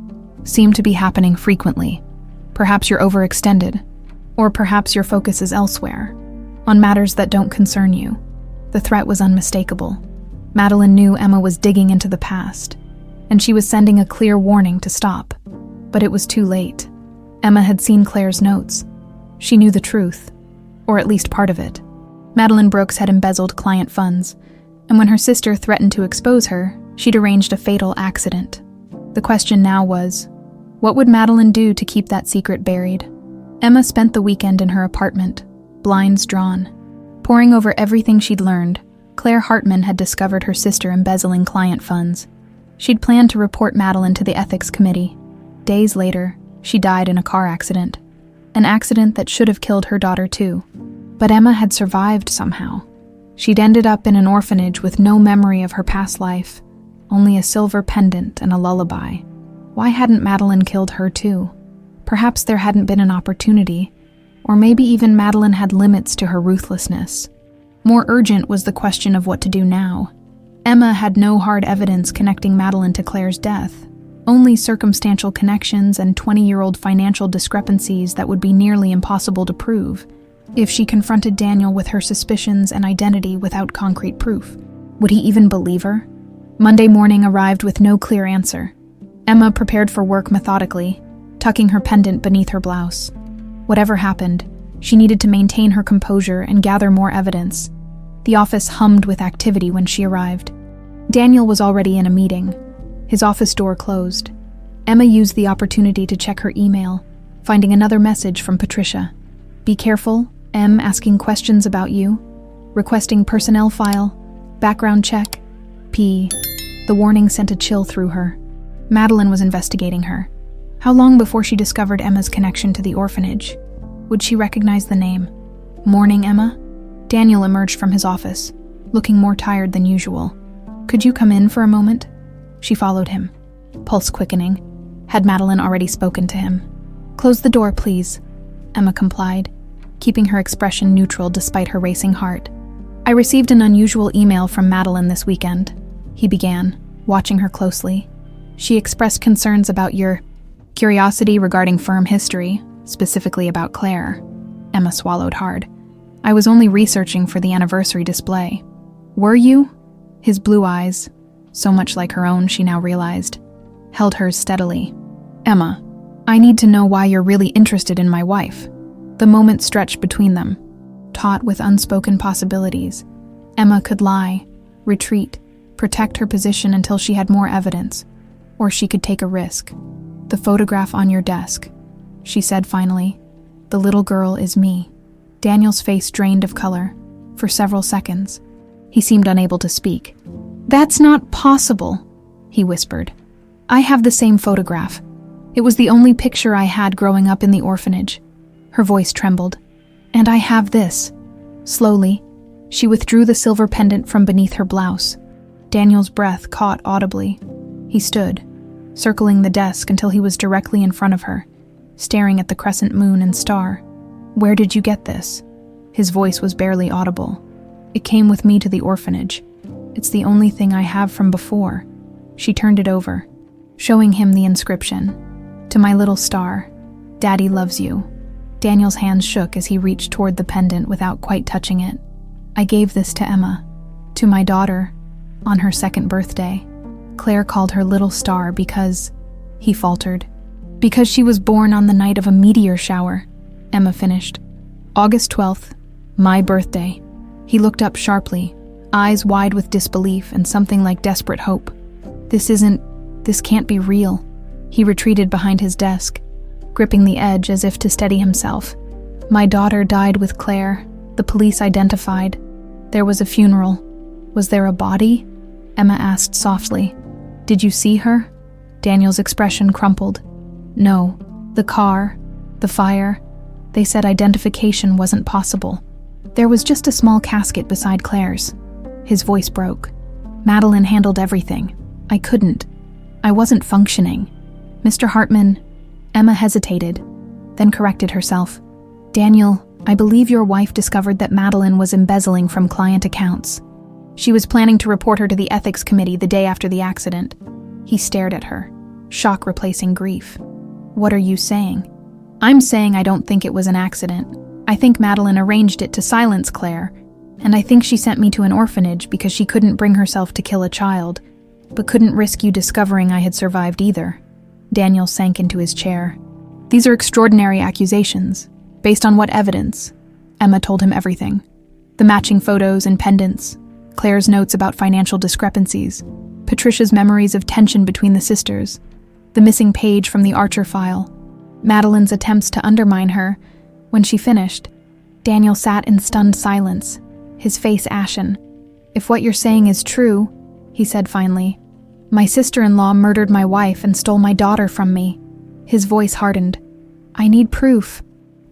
seem to be happening frequently. Perhaps you're overextended, or perhaps your focus is elsewhere, on matters that don't concern you. The threat was unmistakable. Madeline knew Emma was digging into the past, and she was sending a clear warning to stop. But it was too late. Emma had seen Claire's notes. She knew the truth, or at least part of it. Madeline Brooks had embezzled client funds, and when her sister threatened to expose her, she'd arranged a fatal accident. The question now was, what would Madeline do to keep that secret buried? Emma spent the weekend in her apartment, blinds drawn. Poring over everything she'd learned, Claire Hartman had discovered her sister embezzling client funds. She'd planned to report Madeline to the ethics committee. Days later, she died in a car accident. An accident that should have killed her daughter too. But Emma had survived somehow. She'd ended up in an orphanage with no memory of her past life, only a silver pendant and a lullaby. Why hadn't Madeline killed her too? Perhaps there hadn't been an opportunity, or maybe even Madeline had limits to her ruthlessness. More urgent was the question of what to do now. Emma had no hard evidence connecting Madeline to Claire's death, only circumstantial connections and 20-year-old financial discrepancies that would be nearly impossible to prove. If she confronted Daniel with her suspicions and identity without concrete proof, would he even believe her? Monday morning arrived with no clear answer. Emma prepared for work methodically, tucking her pendant beneath her blouse. Whatever happened, she needed to maintain her composure and gather more evidence. The office hummed with activity when she arrived. Daniel was already in a meeting, his office door closed. Emma used the opportunity to check her email, finding another message from Patricia. Be careful, M asking questions about you. Requesting personnel file. Background check. P. The warning sent a chill through her. Madeline was investigating her. How long before she discovered Emma's connection to the orphanage? Would she recognize the name? Morning, Emma? Daniel emerged from his office, looking more tired than usual. Could you come in for a moment? She followed him, pulse quickening. Had Madeline already spoken to him? Close the door, please, Emma complied, keeping her expression neutral despite her racing heart. I received an unusual email from Madeline this weekend, he began, watching her closely. She expressed concerns about your curiosity regarding firm history, specifically about Claire. Emma swallowed hard. I was only researching for the anniversary display. Were you? His blue eyes, so much like her own she now realized, held hers steadily. Emma, I need to know why you're really interested in my wife. The moment stretched between them. Taut with unspoken possibilities, Emma could lie, retreat, protect her position until she had more evidence, or she could take a risk. The photograph on your desk, she said finally. The little girl is me. Daniel's face drained of color. For several seconds, he seemed unable to speak. That's not possible, he whispered. I have the same photograph. It was the only picture I had growing up in the orphanage. Her voice trembled. And I have this. Slowly, she withdrew the silver pendant from beneath her blouse. Daniel's breath caught audibly. He stood, circling the desk until he was directly in front of her, staring at the crescent moon and star. Where did you get this? His voice was barely audible. It came with me to the orphanage. It's the only thing I have from before. She turned it over, showing him the inscription. To my little star, Daddy loves you. Daniel's hands shook as he reached toward the pendant without quite touching it. I gave this to Emma, to my daughter, on her 2nd birthday. Claire called her little star because, he faltered, because she was born on the night of a meteor shower, Emma finished. August 12th, my birthday. He looked up sharply, eyes wide with disbelief and something like desperate hope. This can't be real. He retreated behind his desk, gripping the edge as if to steady himself. My daughter died with Claire. The police identified. There was a funeral. Was there a body? Emma asked softly. Did you see her? Daniel's expression crumpled. No. The car, the fire. They said identification wasn't possible. There was just a small casket beside Claire's. His voice broke. Madeline handled everything. I couldn't. I wasn't functioning. Mr. Hartman, Emma hesitated, then corrected herself. Daniel, I believe your wife discovered that Madeline was embezzling from client accounts. She was planning to report her to the ethics committee the day after the accident. He stared at her, shock replacing grief. What are you saying? I'm saying I don't think it was an accident. I think Madeline arranged it to silence Claire, and I think she sent me to an orphanage because she couldn't bring herself to kill a child, but couldn't risk you discovering I had survived either. Daniel sank into his chair. These are extraordinary accusations. Based on what evidence? Emma told him everything. The matching photos and pendants, Claire's notes about financial discrepancies, Patricia's memories of tension between the sisters, the missing page from the Archer file, Madeline's attempts to undermine her. When she finished, Daniel sat in stunned silence, his face ashen. If what you're saying is true, he said finally, my sister-in-law murdered my wife and stole my daughter from me. His voice hardened. I need proof.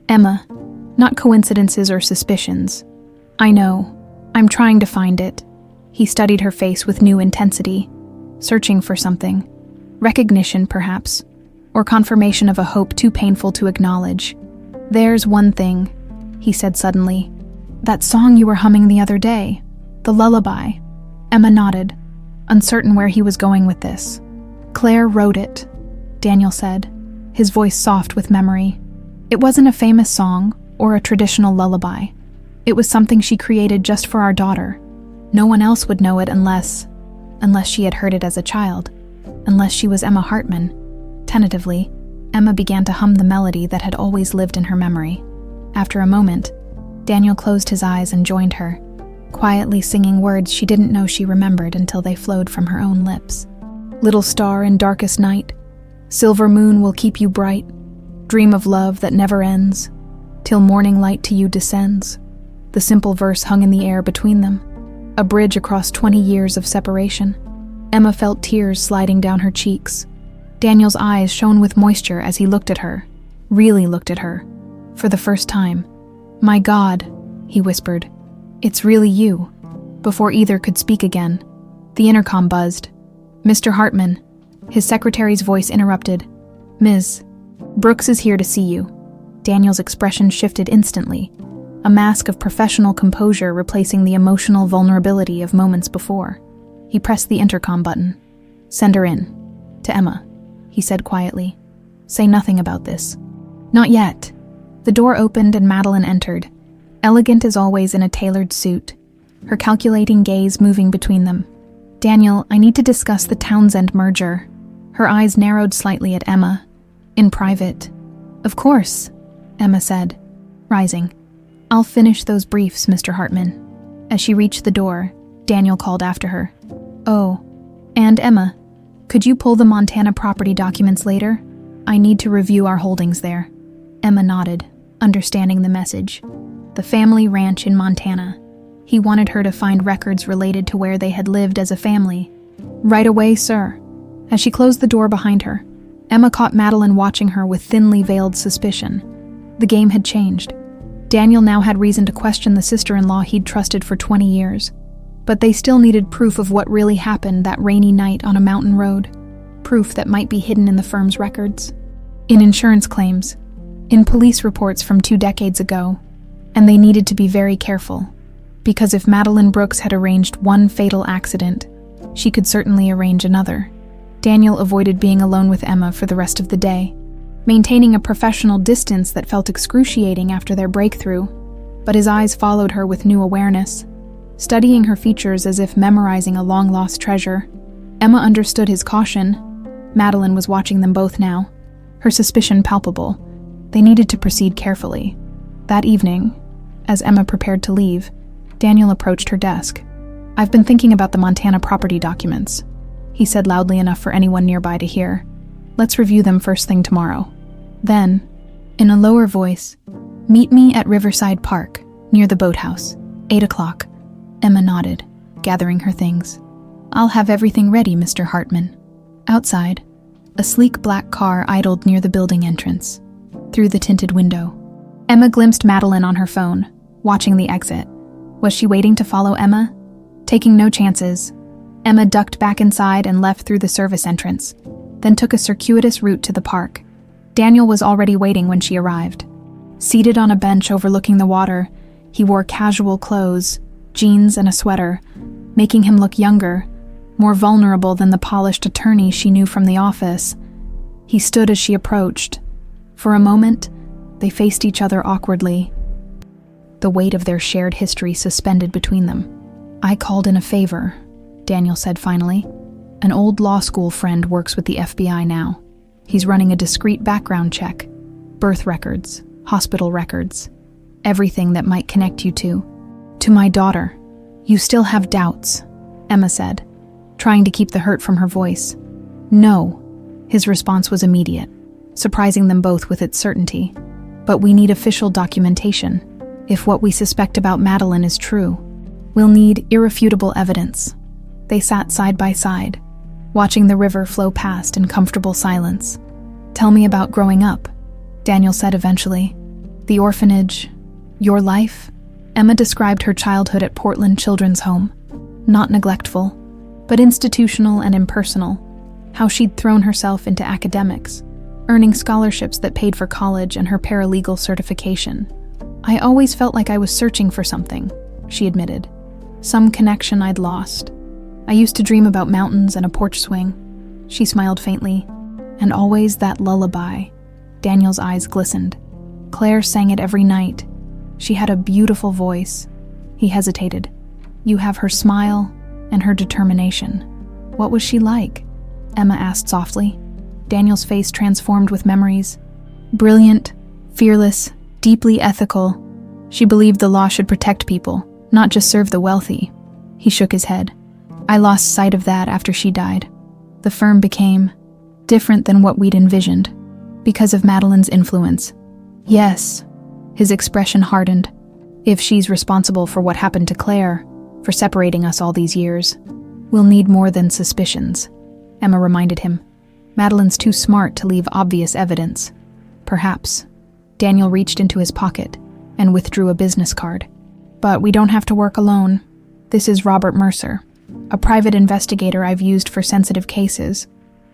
Emma, not coincidences or suspicions. I know. I'm trying to find it. He studied her face with new intensity, searching for something. Recognition, perhaps, or confirmation of a hope too painful to acknowledge. There's one thing, he said suddenly. That song you were humming the other day, the lullaby. Emma nodded, uncertain where he was going with this. Claire wrote it, Daniel said, his voice soft with memory. It wasn't a famous song or a traditional lullaby. It was something she created just for our daughter. No one else would know it unless she had heard it as a child, unless she was Emma Hartman. Tentatively, Emma began to hum the melody that had always lived in her memory. After a moment, Daniel closed his eyes and joined her, quietly singing words she didn't know she remembered until they flowed from her own lips. Little star in darkest night, silver moon will keep you bright. Dream of love that never ends, till morning light to you descends. The simple verse hung in the air between them, a bridge across 20 years of separation. Emma felt tears sliding down her cheeks. Daniel's eyes shone with moisture as he looked at her, really looked at her, for the first time. My God, he whispered, it's really you. Before either could speak again, the intercom buzzed. Mr. Hartman, his secretary's voice interrupted. Ms. Brooks is here to see you. Daniel's expression shifted instantly, a mask of professional composure replacing the emotional vulnerability of moments before. He pressed the intercom button. Send her in. To Emma, he said quietly. Say nothing about this. Not yet. The door opened and Madeline entered, elegant as always in a tailored suit, her calculating gaze moving between them. Daniel, I need to discuss the Townsend merger. Her eyes narrowed slightly at Emma. In private. Of course, Emma said, rising. I'll finish those briefs, Mr. Hartman. As she reached the door, Daniel called after her. Oh, and Emma, could you pull the Montana property documents later? I need to review our holdings there. Emma nodded, understanding the message. The family ranch in Montana. He wanted her to find records related to where they had lived as a family. Right away, sir. As she closed the door behind her, Emma caught Madeline watching her with thinly veiled suspicion. The game had changed. Daniel now had reason to question the sister-in-law he'd trusted for 20 years. But they still needed proof of what really happened that rainy night on a mountain road. Proof that might be hidden in the firm's records. In insurance claims. In police reports from 2 decades ago. And they needed to be very careful. Because if Madeline Brooks had arranged one fatal accident, she could certainly arrange another. Daniel avoided being alone with Emma for the rest of the day, maintaining a professional distance that felt excruciating after their breakthrough, but his eyes followed her with new awareness, studying her features as if memorizing a long-lost treasure. Emma understood his caution. Madeline was watching them both now, her suspicion palpable. They needed to proceed carefully. That evening, as Emma prepared to leave, Daniel approached her desk. I've been thinking about the Montana property documents, he said loudly enough for anyone nearby to hear. Let's review them first thing tomorrow. Then, in a lower voice, meet me at Riverside Park, near the boathouse, 8 o'clock. Emma nodded, gathering her things. I'll have everything ready, Mr. Hartman. Outside, a sleek black car idled near the building entrance. Through the tinted window, Emma glimpsed Madeline on her phone, watching the exit. Was she waiting to follow Emma? Taking no chances, Emma ducked back inside and left through the service entrance, then took a circuitous route to the park. Daniel was already waiting when she arrived. Seated on a bench overlooking the water, he wore casual clothes, jeans and a sweater, making him look younger, more vulnerable than the polished attorney she knew from the office. He stood as she approached. For a moment, they faced each other awkwardly, the weight of their shared history suspended between them. "I called in a favor," Daniel said finally. "An old law school friend works with the FBI now. He's running a discreet background check. Birth records, hospital records, everything that might connect you to my daughter." "You still have doubts," Emma said, trying to keep the hurt from her voice. "No." His response was immediate, surprising them both with its certainty. "But we need official documentation. If what we suspect about Madeline is true, we'll need irrefutable evidence." They sat side by side, watching the river flow past in comfortable silence. "Tell me about growing up," Daniel said eventually. "The orphanage, your life?" Emma described her childhood at Portland Children's Home. Not neglectful, but institutional and impersonal. How she'd thrown herself into academics, earning scholarships that paid for college and her paralegal certification. "I always felt like I was searching for something," she admitted. "Some connection I'd lost. I used to dream about mountains and a porch swing." She smiled faintly. "And always that lullaby." Daniel's eyes glistened. "Claire sang it every night. She had a beautiful voice." He hesitated. "You have her smile and her determination." "What was she like?" Emma asked softly. Daniel's face transformed with memories. "Brilliant, fearless, deeply ethical. She believed the law should protect people, not just serve the wealthy." He shook his head. "I lost sight of that after she died. The firm became different than what we'd envisioned, because of Madeline's influence." "Yes." His expression hardened. "If she's responsible for what happened to Claire, for separating us all these years, we'll need more than suspicions," Emma reminded him. "Madeline's too smart to leave obvious evidence." "Perhaps." Daniel reached into his pocket and withdrew a business card. "But we don't have to work alone. This is Robert Mercer, a private investigator I've used for sensitive cases.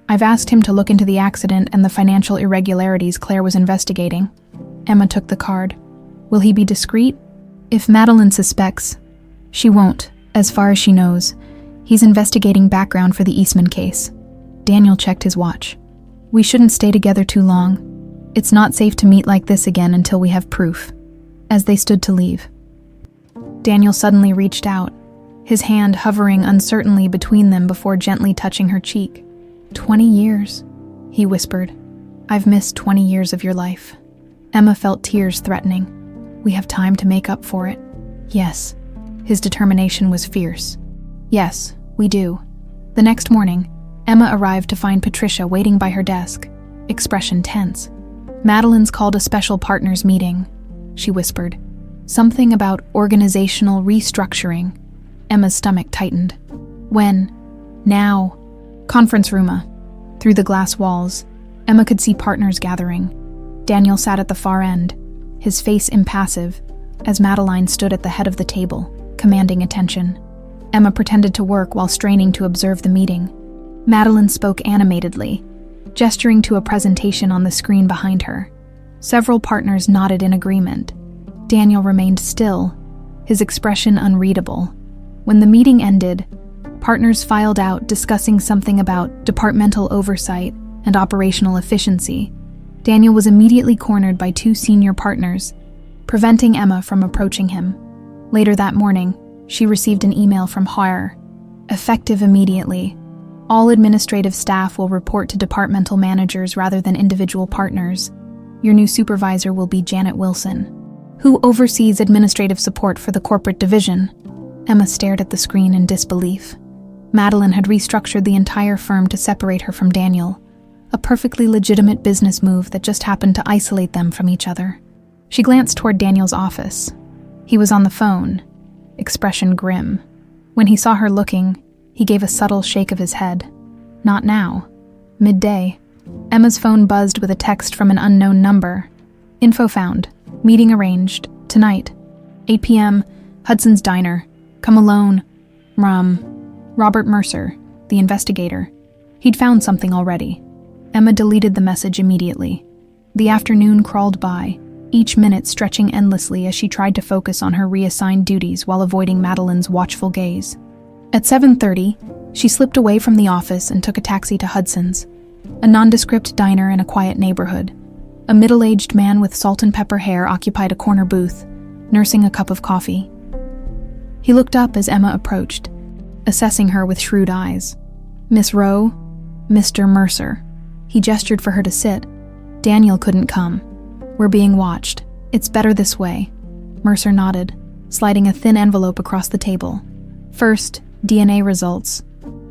I've asked him to look into the accident and the financial irregularities Claire was investigating." Emma took the card. "Will he be discreet?" "If Madeline suspects, she won't, as far as she knows. He's investigating background for the Eastman case." Daniel checked his watch. "We shouldn't stay together too long. It's not safe to meet like this again until we have proof." As they stood to leave, Daniel suddenly reached out, his hand hovering uncertainly between them before gently touching her cheek. 20 years, he whispered. "I've missed 20 years of your life." Emma felt tears threatening. "We have time to make up for it." "Yes." His determination was fierce. "Yes, we do." The next morning, Emma arrived to find Patricia waiting by her desk, expression tense. "Madeline's called a special partners meeting," she whispered. "Something about organizational restructuring." Emma's stomach tightened. "When?" "Now." "Conference room." Through the glass walls, Emma could see partners gathering. Daniel sat at the far end, his face impassive, as Madeline stood at the head of the table, commanding attention. Emma pretended to work while straining to observe the meeting. Madeline spoke animatedly, gesturing to a presentation on the screen behind her. Several partners nodded in agreement. Daniel remained still, his expression unreadable. When the meeting ended, partners filed out discussing something about departmental oversight and operational efficiency. Daniel was immediately cornered by two senior partners, preventing Emma from approaching him. Later that morning, she received an email from Hartman. "Effective immediately. All administrative staff will report to departmental managers rather than individual partners. Your new supervisor will be Janet Wilson, who oversees administrative support for the corporate division." Emma stared at the screen in disbelief. Madeline had restructured the entire firm to separate her from Daniel, a perfectly legitimate business move that just happened to isolate them from each other. She glanced toward Daniel's office. He was on the phone, expression grim. When he saw her looking, he gave a subtle shake of his head. Not now. Midday. Emma's phone buzzed with a text from an unknown number. "Info found. Meeting arranged. Tonight." 8 p.m., Hudson's Diner. Come alone. Robert Mercer, the investigator. He'd found something already. Emma deleted the message immediately. The afternoon crawled by, each minute stretching endlessly as she tried to focus on her reassigned duties while avoiding Madeline's watchful gaze. At 7:30, she slipped away from the office and took a taxi to Hudson's, a nondescript diner in a quiet neighborhood. A middle-aged man with salt and pepper hair occupied a corner booth, nursing a cup of coffee. He looked up as Emma approached, assessing her with shrewd eyes. "Miss Rowe, Mr. Mercer." He gestured for her to sit. "Daniel couldn't come. We're being watched. It's better this way." Mercer nodded, sliding a thin envelope across the table. "First, DNA results.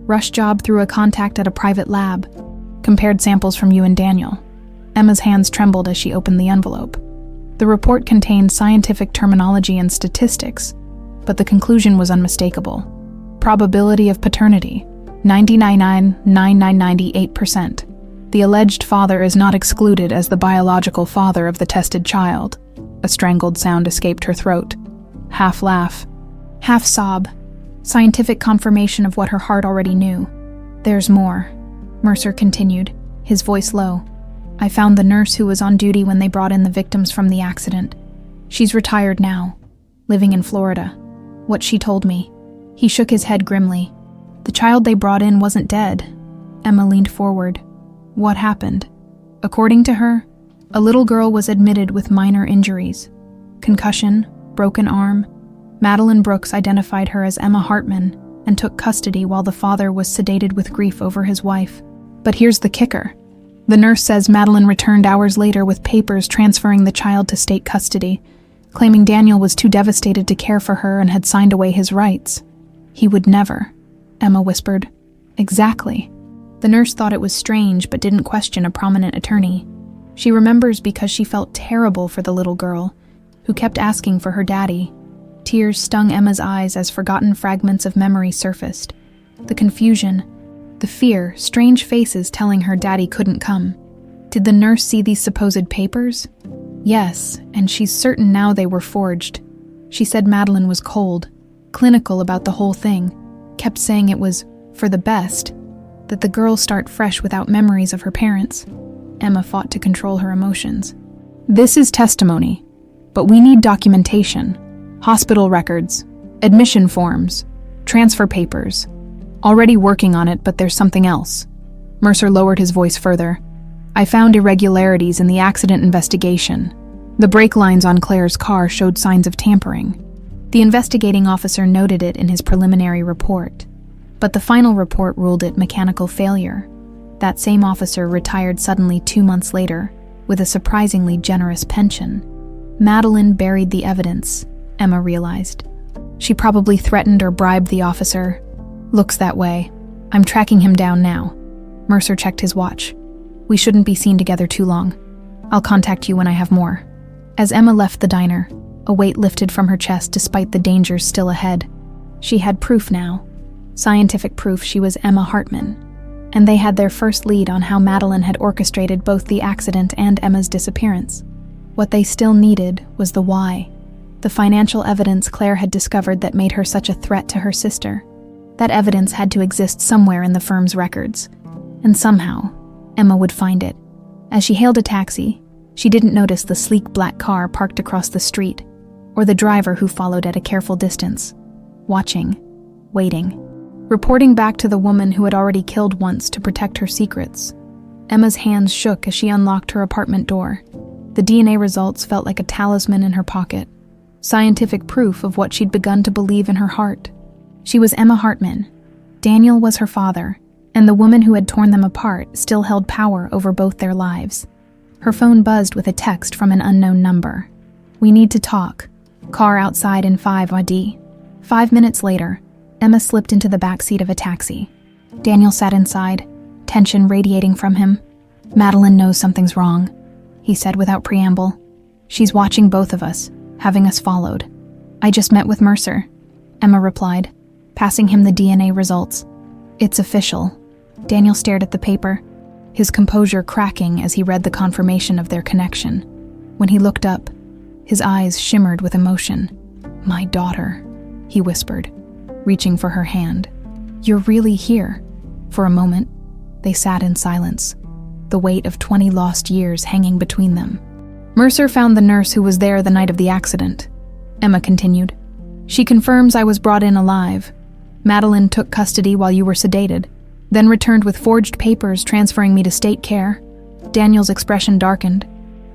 Rush job through a contact at a private lab. Compared samples from you and Daniel." Emma's hands trembled as she opened the envelope. The report contained scientific terminology and statistics, but the conclusion was unmistakable. Probability of paternity, 99.9998%. The alleged father is not excluded as the biological father of the tested child. A strangled sound escaped her throat. Half laugh, half sob. Scientific confirmation of what her heart already knew. "There's more," Mercer continued, his voice low. "I found the nurse who was on duty when they brought in the victims from the accident. She's retired now, living in Florida. What she told me." He shook his head grimly. "The child they brought in wasn't dead." Emma leaned forward. "What happened?" "According to her, a little girl was admitted with minor injuries. Concussion, broken arm. Madeline Brooks identified her as Emma Hartman and took custody while the father was sedated with grief over his wife. But here's the kicker. The nurse says Madeline returned hours later with papers transferring the child to state custody, claiming Daniel was too devastated to care for her and had signed away his rights. He would never," Emma whispered. "Exactly." The nurse thought it was strange but didn't question a prominent attorney. She remembers because she felt terrible for the little girl, who kept asking for her daddy. Tears stung Emma's eyes as forgotten fragments of memory surfaced. The confusion, the fear, strange faces telling her daddy couldn't come. Did the nurse see these supposed papers? Yes, and she's certain now they were forged. She said Madeline was cold, clinical about the whole thing, kept saying it was for the best, that the girl start fresh without memories of her parents. Emma fought to control her emotions. "This is testimony, but we need documentation. Hospital records, admission forms, transfer papers. Already working on it, but there's something else." Mercer lowered his voice further. "I found irregularities in the accident investigation. The brake lines on Claire's car showed signs of tampering. The investigating officer noted it in his preliminary report, but the final report ruled it mechanical failure. That same officer retired suddenly 2 months later, with a surprisingly generous pension. Madeline buried the evidence," Emma realized. "She probably threatened or bribed the officer. Looks that way. I'm tracking him down now." Mercer checked his watch. "We shouldn't be seen together too long. I'll contact you when I have more." As Emma left the diner, a weight lifted from her chest despite the dangers still ahead. She had proof now. Scientific proof she was Emma Hartman. And they had their first lead on how Madeline had orchestrated both the accident and Emma's disappearance. What they still needed was the why. The financial evidence Claire had discovered that made her such a threat to her sister. That evidence had to exist somewhere in the firm's records. And somehow, Emma would find it. As she hailed a taxi, she didn't notice the sleek black car parked across the street, or the driver who followed at a careful distance, watching, waiting, reporting back to the woman who had already killed once to protect her secrets. Emma's hands shook as she unlocked her apartment door. The DNA results felt like a talisman in her pocket, scientific proof of what she'd begun to believe in her heart. She was Emma Hartman. Daniel was her father, and the woman who had torn them apart still held power over both their lives. Her phone buzzed with a text from an unknown number. "We need to talk. Car outside in 5 AD." 5 minutes later, Emma slipped into the back seat of a taxi. Daniel sat inside, tension radiating from him. "Madeline knows something's wrong," he said without preamble. "She's watching both of us, having us followed." "I just met with Mercer," Emma replied, passing him the DNA results. "It's official." Daniel stared at the paper, his composure cracking as he read the confirmation of their connection. When he looked up, his eyes shimmered with emotion. "My daughter," he whispered, reaching for her hand. "You're really here." For a moment, they sat in silence, the weight of 20 lost years hanging between them. "Mercer found the nurse who was there the night of the accident," Emma continued. "She confirms I was brought in alive. Madeline took custody while you were sedated, then returned with forged papers transferring me to state care." Daniel's expression darkened.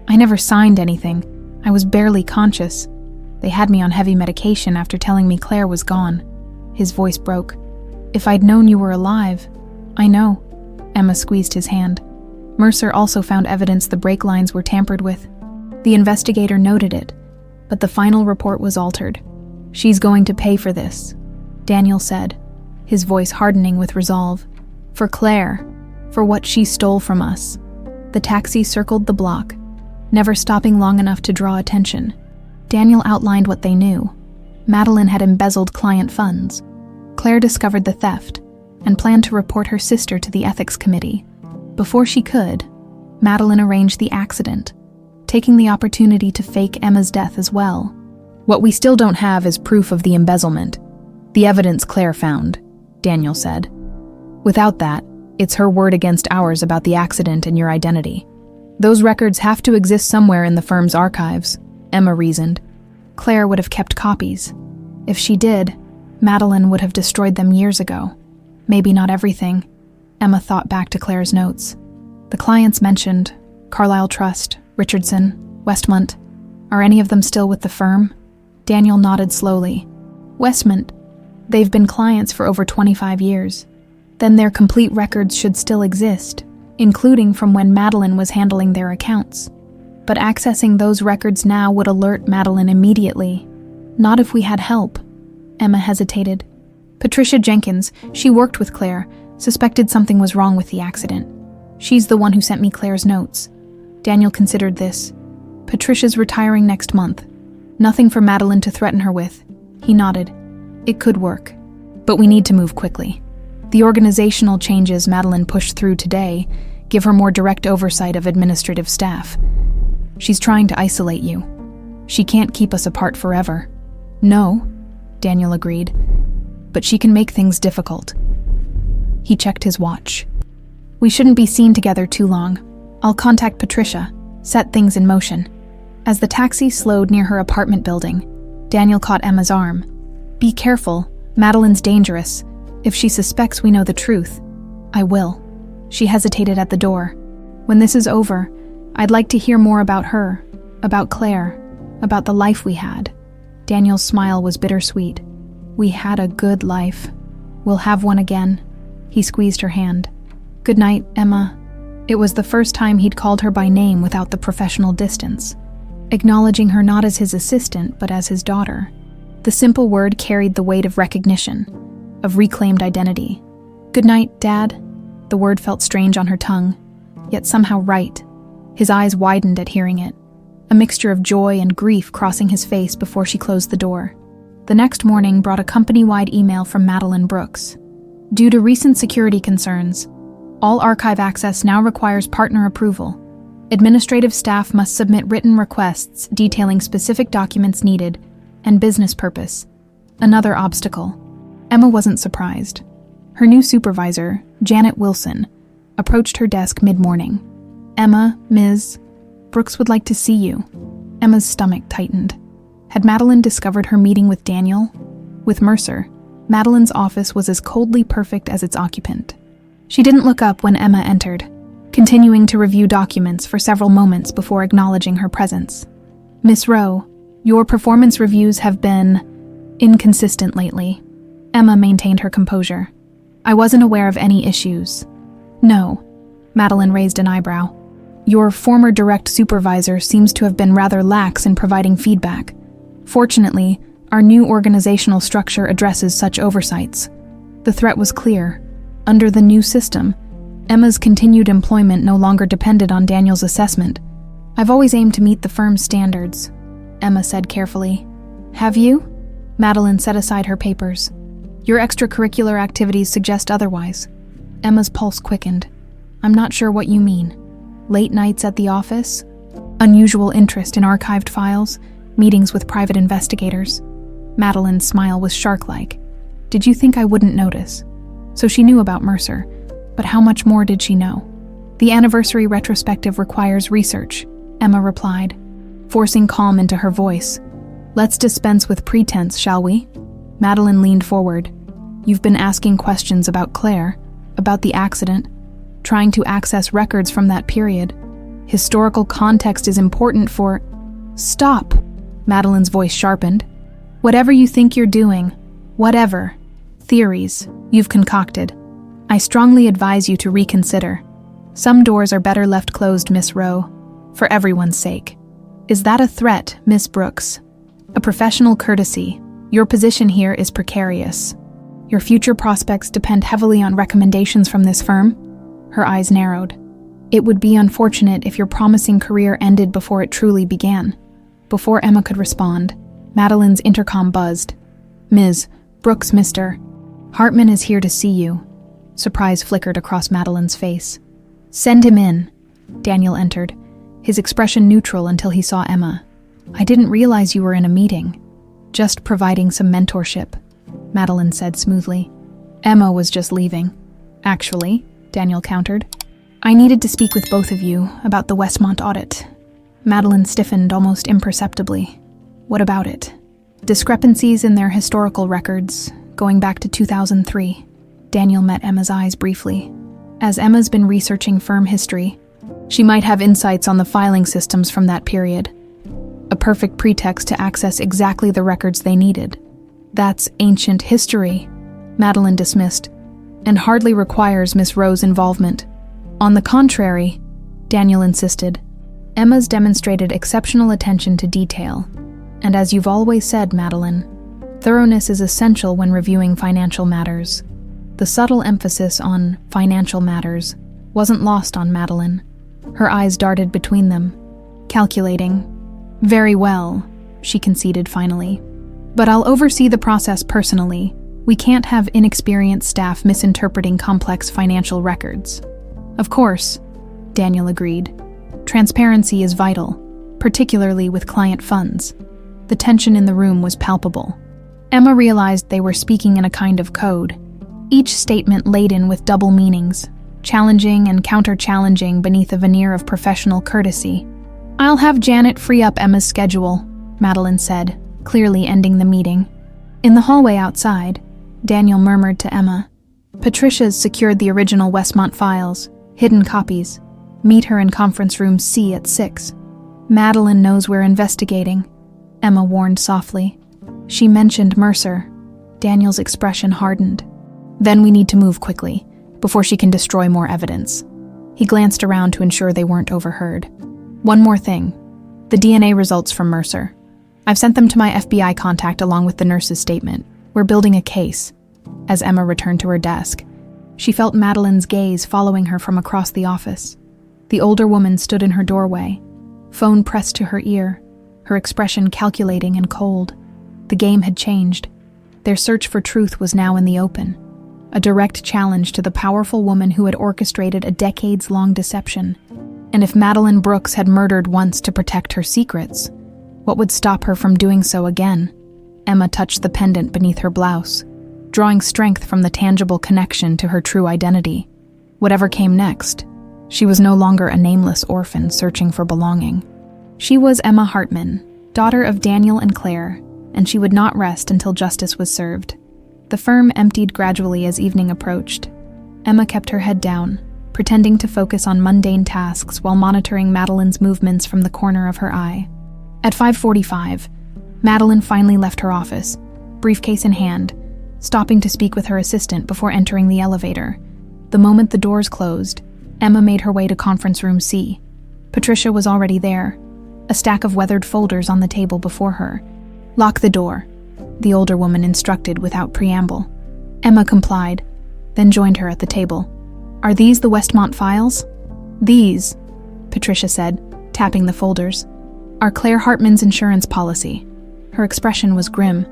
"I never signed anything. I was barely conscious. They had me on heavy medication after telling me Claire was gone." His voice broke. "If I'd known you were alive..." "I know." Emma squeezed his hand. "Mercer also found evidence the brake lines were tampered with. The investigator noted it, but the final report was altered. She's going to pay for this," Daniel said, his voice hardening with resolve. "For Claire, for what she stole from us." The taxi circled the block, never stopping long enough to draw attention. Daniel outlined what they knew. Madeline had embezzled client funds. Claire discovered the theft and planned to report her sister to the ethics committee. Before she could, Madeline arranged the accident, taking the opportunity to fake Emma's death as well. "What we still don't have is proof of the embezzlement. The evidence Claire found," Daniel said. "Without that, it's her word against ours about the accident and your identity. Those records have to exist somewhere in the firm's archives," Emma reasoned. "Claire would have kept copies. If she did, Madeline would have destroyed them years ago. Maybe not everything." Emma thought back to Claire's notes. The clients mentioned, Carlisle Trust, Richardson, Westmont. Are any of them still with the firm? Daniel nodded slowly. "Westmont. They've been clients for over 25 years. Then their complete records should still exist, including from when Madeline was handling their accounts. But accessing those records now would alert Madeline immediately. Not if we had help." Emma hesitated. "Patricia Jenkins, she worked with Claire, suspected something was wrong with the accident. She's the one who sent me Claire's notes." Daniel considered this. "Patricia's retiring next month. Nothing for Madeline to threaten her with." He nodded. "It could work. But we need to move quickly. The organizational changes Madeline pushed through today give her more direct oversight of administrative staff. She's trying to isolate you. She can't keep us apart forever." "No," Daniel agreed. "But she can make things difficult." He checked his watch. "We shouldn't be seen together too long. I'll contact Patricia, set things in motion." As the taxi slowed near her apartment building, Daniel caught Emma's arm. "Be careful. Madeline's dangerous. If she suspects we know the truth." "I will." She hesitated at the door. "When this is over, I'd like to hear more about her, about Claire, about the life we had." Daniel's smile was bittersweet. "We had a good life. We'll have one again." He squeezed her hand. "Good night, Emma." It was the first time he'd called her by name without the professional distance, acknowledging her not as his assistant but as his daughter. The simple word carried the weight of recognition, of reclaimed identity. "Good night, Dad." The word felt strange on her tongue, yet somehow right. His eyes widened at hearing it, a mixture of joy and grief crossing his face before she closed the door. The next morning brought a company-wide email from Madeline Brooks. "Due to recent security concerns, all archive access now requires partner approval. Administrative staff must submit written requests detailing specific documents needed and business purpose." Another obstacle. Emma wasn't surprised. Her new supervisor, Janet Wilson, approached her desk mid-morning. "Emma, Ms. Brooks would like to see you." Emma's stomach tightened. Had Madeline discovered her meeting with Daniel? With Mercer, Madeline's office was as coldly perfect as its occupant. She didn't look up when Emma entered, continuing to review documents for several moments before acknowledging her presence. "Miss Rowe, your performance reviews have been inconsistent lately." Emma maintained her composure. "I wasn't aware of any issues." "No." Madeline raised an eyebrow. "Your former direct supervisor seems to have been rather lax in providing feedback. Fortunately, our new organizational structure addresses such oversights." The threat was clear. Under the new system, Emma's continued employment no longer depended on Daniel's assessment. "I've always aimed to meet the firm's standards," Emma said carefully. "Have you?" Madeline set aside her papers. "Your extracurricular activities suggest otherwise." Emma's pulse quickened. "I'm not sure what you mean. Late nights at the office? Unusual interest in archived files? Meetings with private investigators?" Madeline's smile was shark-like. Did you think I wouldn't notice? So she knew about Mercer, but how much more did she know? The anniversary retrospective requires research, Emma replied, forcing calm into her voice. Let's dispense with pretense, shall we? Madeline leaned forward. You've been asking questions about Claire, about the accident, trying to access records from that period. Historical context is important for— Stop! Madeline's voice sharpened. Whatever you think you're doing, whatever theories you've concocted, I strongly advise you to reconsider. Some doors are better left closed, Miss Rowe, for everyone's sake. Is that a threat, Miss Brooks? A professional courtesy. Your position here is precarious. Your future prospects depend heavily on recommendations from this firm. Her eyes narrowed. It would be unfortunate if your promising career ended before it truly began. Before Emma could respond, Madeline's intercom buzzed. Ms. Brooks, Mr. Hartman is here to see you. Surprise flickered across Madeline's face. Send him in. Daniel entered, his expression neutral until he saw Emma. I didn't realize you were in a meeting. Just providing some mentorship, Madeline said smoothly. Emma was just leaving. Actually, Daniel countered. I needed to speak with both of you about the Westmont audit. Madeline stiffened almost imperceptibly. What about it? Discrepancies in their historical records, going back to 2003. Daniel met Emma's eyes briefly. As Emma's been researching firm history, she might have insights on the filing systems from that period. A perfect pretext to access exactly the records they needed. That's ancient history, Madeline dismissed, and hardly requires Miss Rowe's involvement. On the contrary, Daniel insisted, Emma's demonstrated exceptional attention to detail. And as you've always said, Madeline, thoroughness is essential when reviewing financial matters. The subtle emphasis on financial matters wasn't lost on Madeline. Her eyes darted between them, calculating. Very well, she conceded finally. But I'll oversee the process personally. We can't have inexperienced staff misinterpreting complex financial records. Of course, Daniel agreed. Transparency is vital, particularly with client funds. The tension in the room was palpable. Emma realized they were speaking in a kind of code, each statement laden with double meanings, challenging and counter-challenging beneath a veneer of professional courtesy. I'll have Janet free up Emma's schedule, Madeline said, clearly ending the meeting. In the hallway outside, Daniel murmured to Emma, Patricia's secured the original Westmont files, hidden copies. Meet her in conference room C at 6. Madeline knows we're investigating, Emma warned softly. She mentioned Mercer. Daniel's expression hardened. Then we need to move quickly, before she can destroy more evidence. He glanced around to ensure they weren't overheard. One more thing. The DNA results from Mercer. I've sent them to my FBI contact along with the nurse's statement. We're building a case. As Emma returned to her desk, she felt Madeline's gaze following her from across the office. The older woman stood in her doorway, phone pressed to her ear, her expression calculating and cold. The game had changed. Their search for truth was now in the open, a direct challenge to the powerful woman who had orchestrated a decades-long deception. And if Madeline Brooks had murdered once to protect her secrets, what would stop her from doing so again? Emma touched the pendant beneath her blouse, drawing strength from the tangible connection to her true identity. Whatever came next, she was no longer a nameless orphan searching for belonging. She was Emma Hartman, daughter of Daniel and Claire, and she would not rest until justice was served. The firm emptied gradually as evening approached. Emma kept her head down, pretending to focus on mundane tasks while monitoring Madeline's movements from the corner of her eye. At 5:45, Madeline finally left her office, briefcase in hand, stopping to speak with her assistant before entering the elevator. The moment the doors closed, Emma made her way to conference room C. Patricia was already there, a stack of weathered folders on the table before her. Lock the door, the older woman instructed without preamble. Emma complied, then joined her at the table. Are these the Westmont files? These, Patricia said, tapping the folders, are Claire Hartman's insurance policy. Her expression was grim.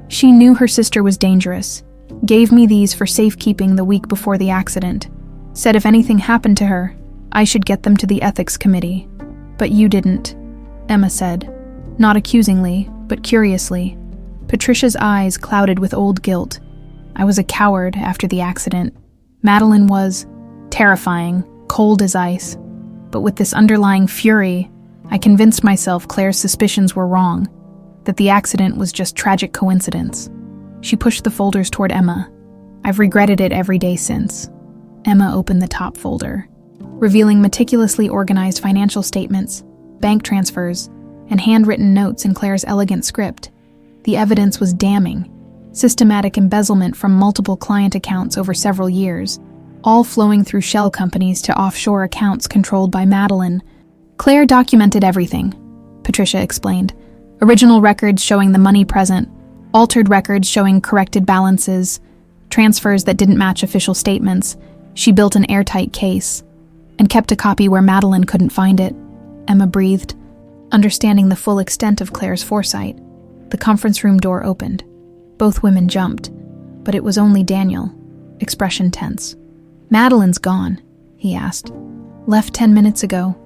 She knew her sister was dangerous, gave me these for safekeeping the week before the accident, said if anything happened to her, I should get them to the ethics committee. But you didn't, Emma said, not accusingly, but curiously. Patricia's eyes clouded with old guilt. I was a coward after the accident. Madeline was terrifying, cold as ice. But with this underlying fury, I convinced myself Claire's suspicions were wrong, that the accident was just tragic coincidence. She pushed the folders toward Emma. I've regretted it every day since. Emma opened the top folder, revealing meticulously organized financial statements, bank transfers, and handwritten notes in Claire's elegant script. The evidence was damning. Systematic embezzlement from multiple client accounts over several years, all flowing through shell companies to offshore accounts controlled by Madeline. Claire documented everything, Patricia explained. Original records showing the money present, altered records showing corrected balances, transfers that didn't match official statements. She built an airtight case and kept a copy where Madeline couldn't find it. Emma breathed, understanding the full extent of Claire's foresight. The conference room door opened. Both women jumped, but it was only Daniel, expression tense. "Madeline's gone," he asked. "Left 10 minutes ago,"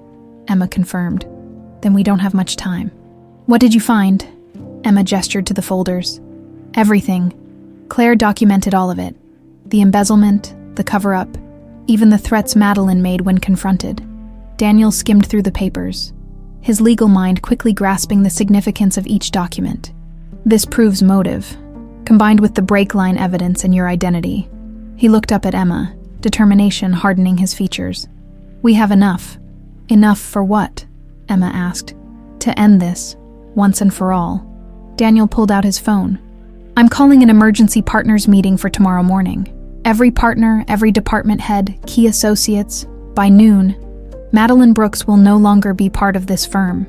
Emma confirmed. "Then we don't have much time." "What did you find?" Emma gestured to the folders. "Everything." Claire documented all of it. The embezzlement, the cover-up, even the threats Madeline made when confronted. Daniel skimmed through the papers, his legal mind quickly grasping the significance of each document. "This proves motive, combined with the brake line evidence and your identity." He looked up at Emma, determination hardening his features. "We have enough." "Enough for what?" Emma asked. "To end this, once and for all." Daniel pulled out his phone. "I'm calling an emergency partners meeting for tomorrow morning. Every partner, every department head, key associates. By noon, Madeline Brooks will no longer be part of this firm."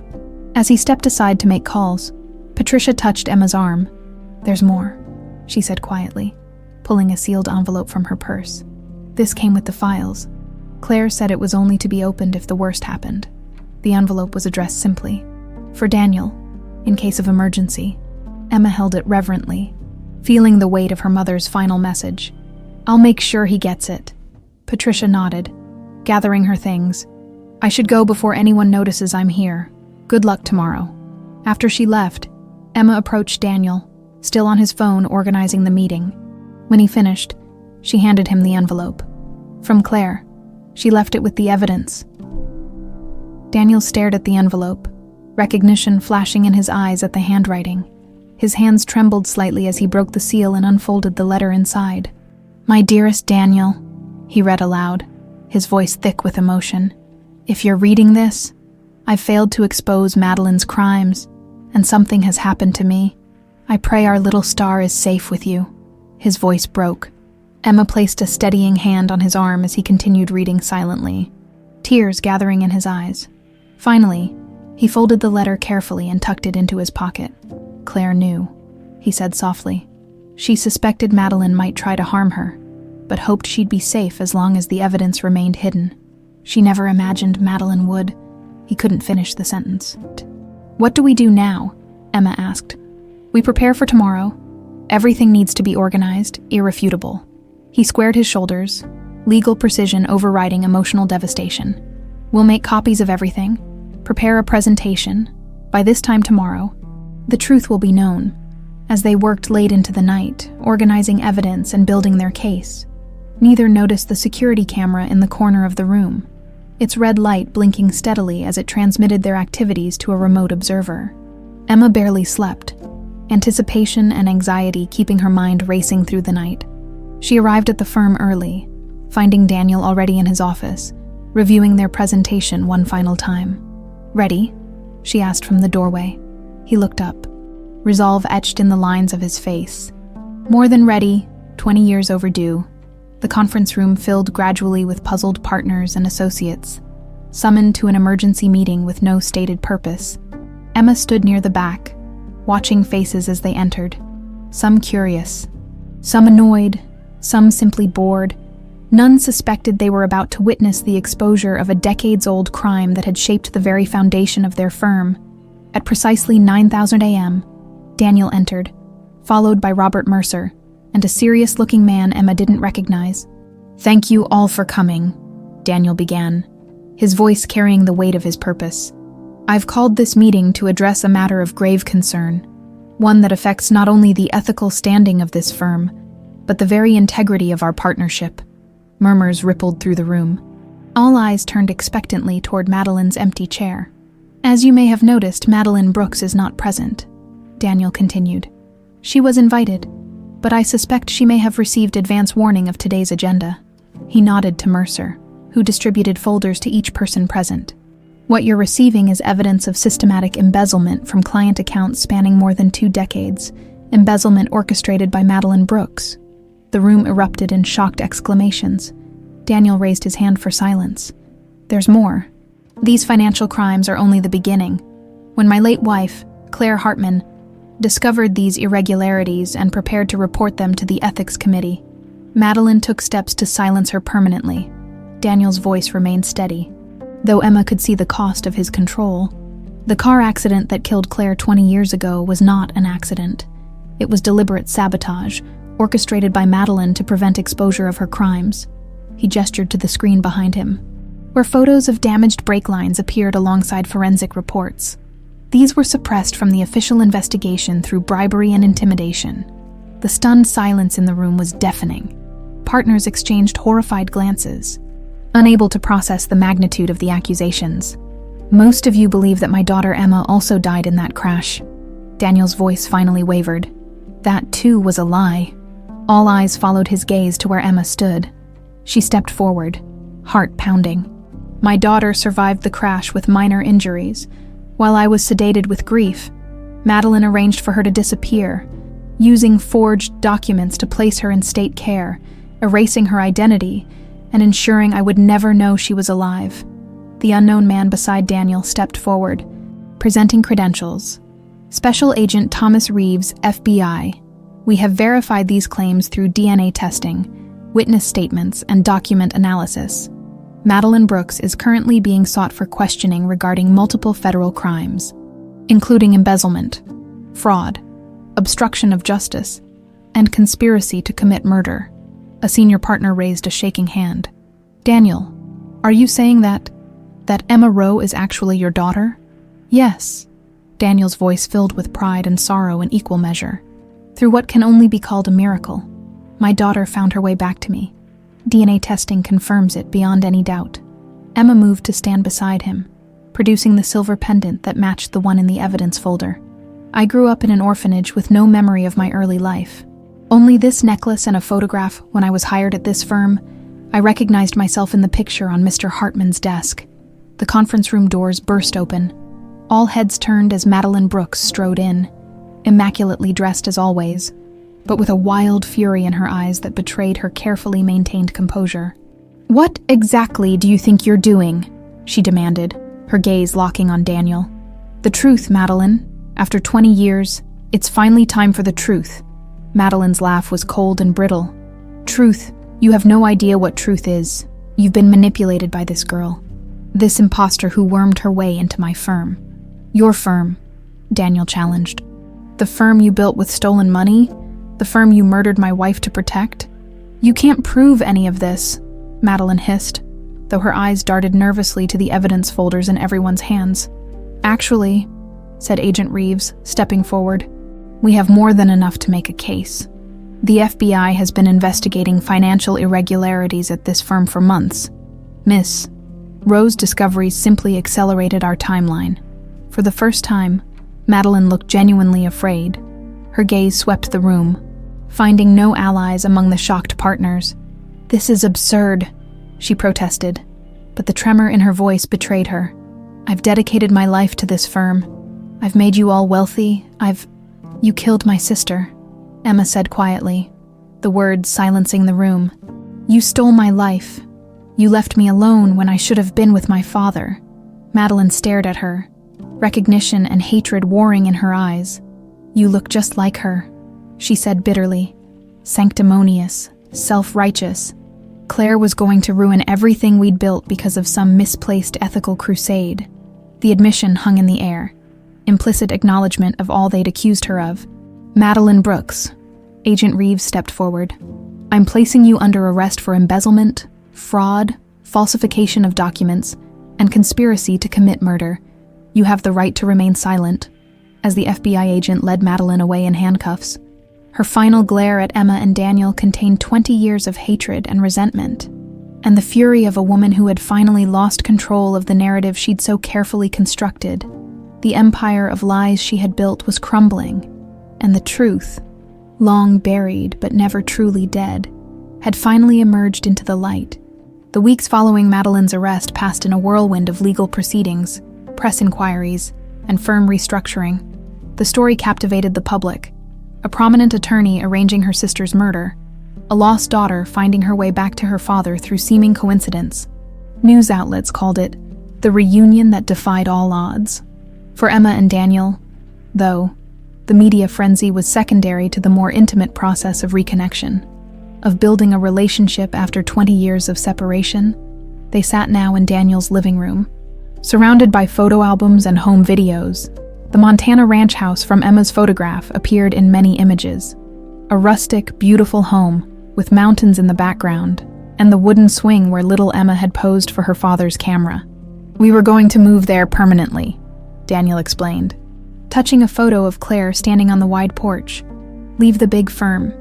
As he stepped aside to make calls, Patricia touched Emma's arm. "There's more," she said quietly, pulling a sealed envelope from her purse. This came with the files. Claire said it was only to be opened if the worst happened. The envelope was addressed simply, "For Daniel, in case of emergency." Emma held it reverently, feeling the weight of her mother's final message. "I'll make sure he gets it." Patricia nodded, gathering her things. "I should go before anyone notices I'm here. Good luck tomorrow." After she left, Emma approached Daniel, still on his phone organizing the meeting. When he finished, she handed him the envelope. From Claire, she left it with the evidence. Daniel stared at the envelope, recognition flashing in his eyes at the handwriting. His hands trembled slightly as he broke the seal and unfolded the letter inside. "My dearest Daniel," he read aloud, his voice thick with emotion. "If you're reading this, I've failed to expose Madeline's crimes, and something has happened to me. I pray our little star is safe with you." His voice broke. Emma placed a steadying hand on his arm as he continued reading silently, tears gathering in his eyes. Finally, he folded the letter carefully and tucked it into his pocket. "Claire knew," he said softly. "She suspected Madeline might try to harm her, but hoped she'd be safe as long as the evidence remained hidden. She never imagined Madeline would." He couldn't finish the sentence. "What do we do now?" Emma asked. "We prepare for tomorrow. Everything needs to be organized, irrefutable." He squared his shoulders, legal precision overriding emotional devastation. "We'll make copies of everything, prepare a presentation. By this time tomorrow, the truth will be known." As they worked late into the night, organizing evidence and building their case, neither noticed the security camera in the corner of the room, its red light blinking steadily as it transmitted their activities to a remote observer. Emma barely slept, anticipation and anxiety keeping her mind racing through the night. She arrived at the firm early, finding Daniel already in his office, reviewing their presentation one final time. "Ready?" she asked from the doorway. He looked up, resolve etched in the lines of his face. More than ready, 20 years overdue. The conference room filled gradually with puzzled partners and associates, summoned to an emergency meeting with no stated purpose. Emma stood near the back, watching faces as they entered, some curious, some annoyed, some simply bored. None suspected they were about to witness the exposure of a decades-old crime that had shaped the very foundation of their firm. At precisely 9,000 a.m., Daniel entered, followed by Robert Mercer, and a serious-looking man Emma didn't recognize. "Thank you all for coming," Daniel began, his voice carrying the weight of his purpose. "I've called this meeting to address a matter of grave concern, one that affects not only the ethical standing of this firm, but the very integrity of our partnership." Murmurs rippled through the room. All eyes turned expectantly toward Madeline's empty chair. "As you may have noticed, Madeline Brooks is not present," Daniel continued. "She was invited, but I suspect she may have received advance warning of today's agenda." He nodded to Mercer, who distributed folders to each person present. "What you're receiving is evidence of systematic embezzlement from client accounts spanning more than 2 decades, embezzlement orchestrated by Madeline Brooks." The room erupted in shocked exclamations. Daniel raised his hand for silence. "There's more. These financial crimes are only the beginning. When my late wife, Claire Hartman, discovered these irregularities and prepared to report them to the Ethics Committee, Madeline took steps to silence her permanently." Daniel's voice remained steady, though Emma could see the cost of his control. The car accident that killed Claire 20 years ago was not an accident. It was deliberate sabotage, orchestrated by Madeline to prevent exposure of her crimes. He gestured to the screen behind him, where photos of damaged brake lines appeared alongside forensic reports. These were suppressed from the official investigation through bribery and intimidation. The stunned silence in the room was deafening. Partners exchanged horrified glances, unable to process the magnitude of the accusations. "Most of you believe that my daughter Emma also died in that crash." Daniel's voice finally wavered. That, too, was a lie. All eyes followed his gaze to where Emma stood. She stepped forward, heart pounding. "My daughter survived the crash with minor injuries. While I was sedated with grief, Madeline arranged for her to disappear, using forged documents to place her in state care, erasing her identity, and ensuring I would never know she was alive." The unknown man beside Daniel stepped forward, presenting credentials. "Special Agent Thomas Reeves, FBI. We have verified these claims through DNA testing, witness statements, and document analysis. Madeline Brooks is currently being sought for questioning regarding multiple federal crimes, including embezzlement, fraud, obstruction of justice, and conspiracy to commit murder." A senior partner raised a shaking hand. "Daniel, are you saying that Emma Rowe is actually your daughter?" "Yes." Daniel's voice filled with pride and sorrow in equal measure. "Through what can only be called a miracle, my daughter found her way back to me. DNA testing confirms it beyond any doubt." Emma moved to stand beside him, producing the silver pendant that matched the one in the evidence folder. "I grew up in an orphanage with no memory of my early life. Only this necklace and a photograph when I was hired at this firm. I recognized myself in the picture on Mr. Hartman's desk." The conference room doors burst open. All heads turned as Madeline Brooks strode in, immaculately dressed as always, but with a wild fury in her eyes that betrayed her carefully maintained composure. "What exactly do you think you're doing?" she demanded, her gaze locking on Daniel. "The truth, Madeline. After 20 years, it's finally time for the truth." Madeline's laugh was cold and brittle. "Truth? You have no idea what truth is. You've been manipulated by this girl. This imposter who wormed her way into my firm." "Your firm," Daniel challenged. "The firm you built with stolen money? The firm you murdered my wife to protect?" "You can't prove any of this," Madeline hissed, though her eyes darted nervously to the evidence folders in everyone's hands. "Actually," said Agent Reeves, stepping forward, "we have more than enough to make a case. The FBI has been investigating financial irregularities at this firm for months. Miss Rowe's discoveries simply accelerated our timeline." For the first time, Madeline looked genuinely afraid. Her gaze swept the room, finding no allies among the shocked partners. "This is absurd," she protested, but the tremor in her voice betrayed her. "I've dedicated my life to this firm. I've made you all wealthy. You killed my sister," Emma said quietly, the words silencing the room. "You stole my life. You left me alone when I should have been with my father." Madeline stared at her, recognition and hatred warring in her eyes. "You look just like her," she said bitterly. "Sanctimonious, self-righteous. Claire was going to ruin everything we'd built because of some misplaced ethical crusade." The admission hung in the air, implicit acknowledgement of all they'd accused her of. "Madeline Brooks," Agent Reeves stepped forward, "I'm placing you under arrest for embezzlement, fraud, falsification of documents, and conspiracy to commit murder. You have the right to remain silent." as the FBI agent led Madeline away in handcuffs. Her final glare at Emma and Daniel contained 20 years of hatred and resentment, and the fury of a woman who had finally lost control of the narrative she'd so carefully constructed. The empire of lies she had built was crumbling, and the truth, long buried but never truly dead, had finally emerged into the light. The weeks following Madeline's arrest passed in a whirlwind of legal proceedings, press inquiries, and firm restructuring. The story captivated the public. A prominent attorney arranging her sister's murder, a lost daughter finding her way back to her father through seeming coincidence. News outlets called it the reunion that defied all odds. For Emma and Daniel, though, the media frenzy was secondary to the more intimate process of reconnection, of building a relationship after 20 years of separation. They sat now in Daniel's living room, surrounded by photo albums and home videos. The Montana ranch house from Emma's photograph appeared in many images. A rustic, beautiful home with mountains in the background and the wooden swing where little Emma had posed for her father's camera. "We were going to move there permanently," Daniel explained, touching a photo of Claire standing on the wide porch. "Leave the big firm.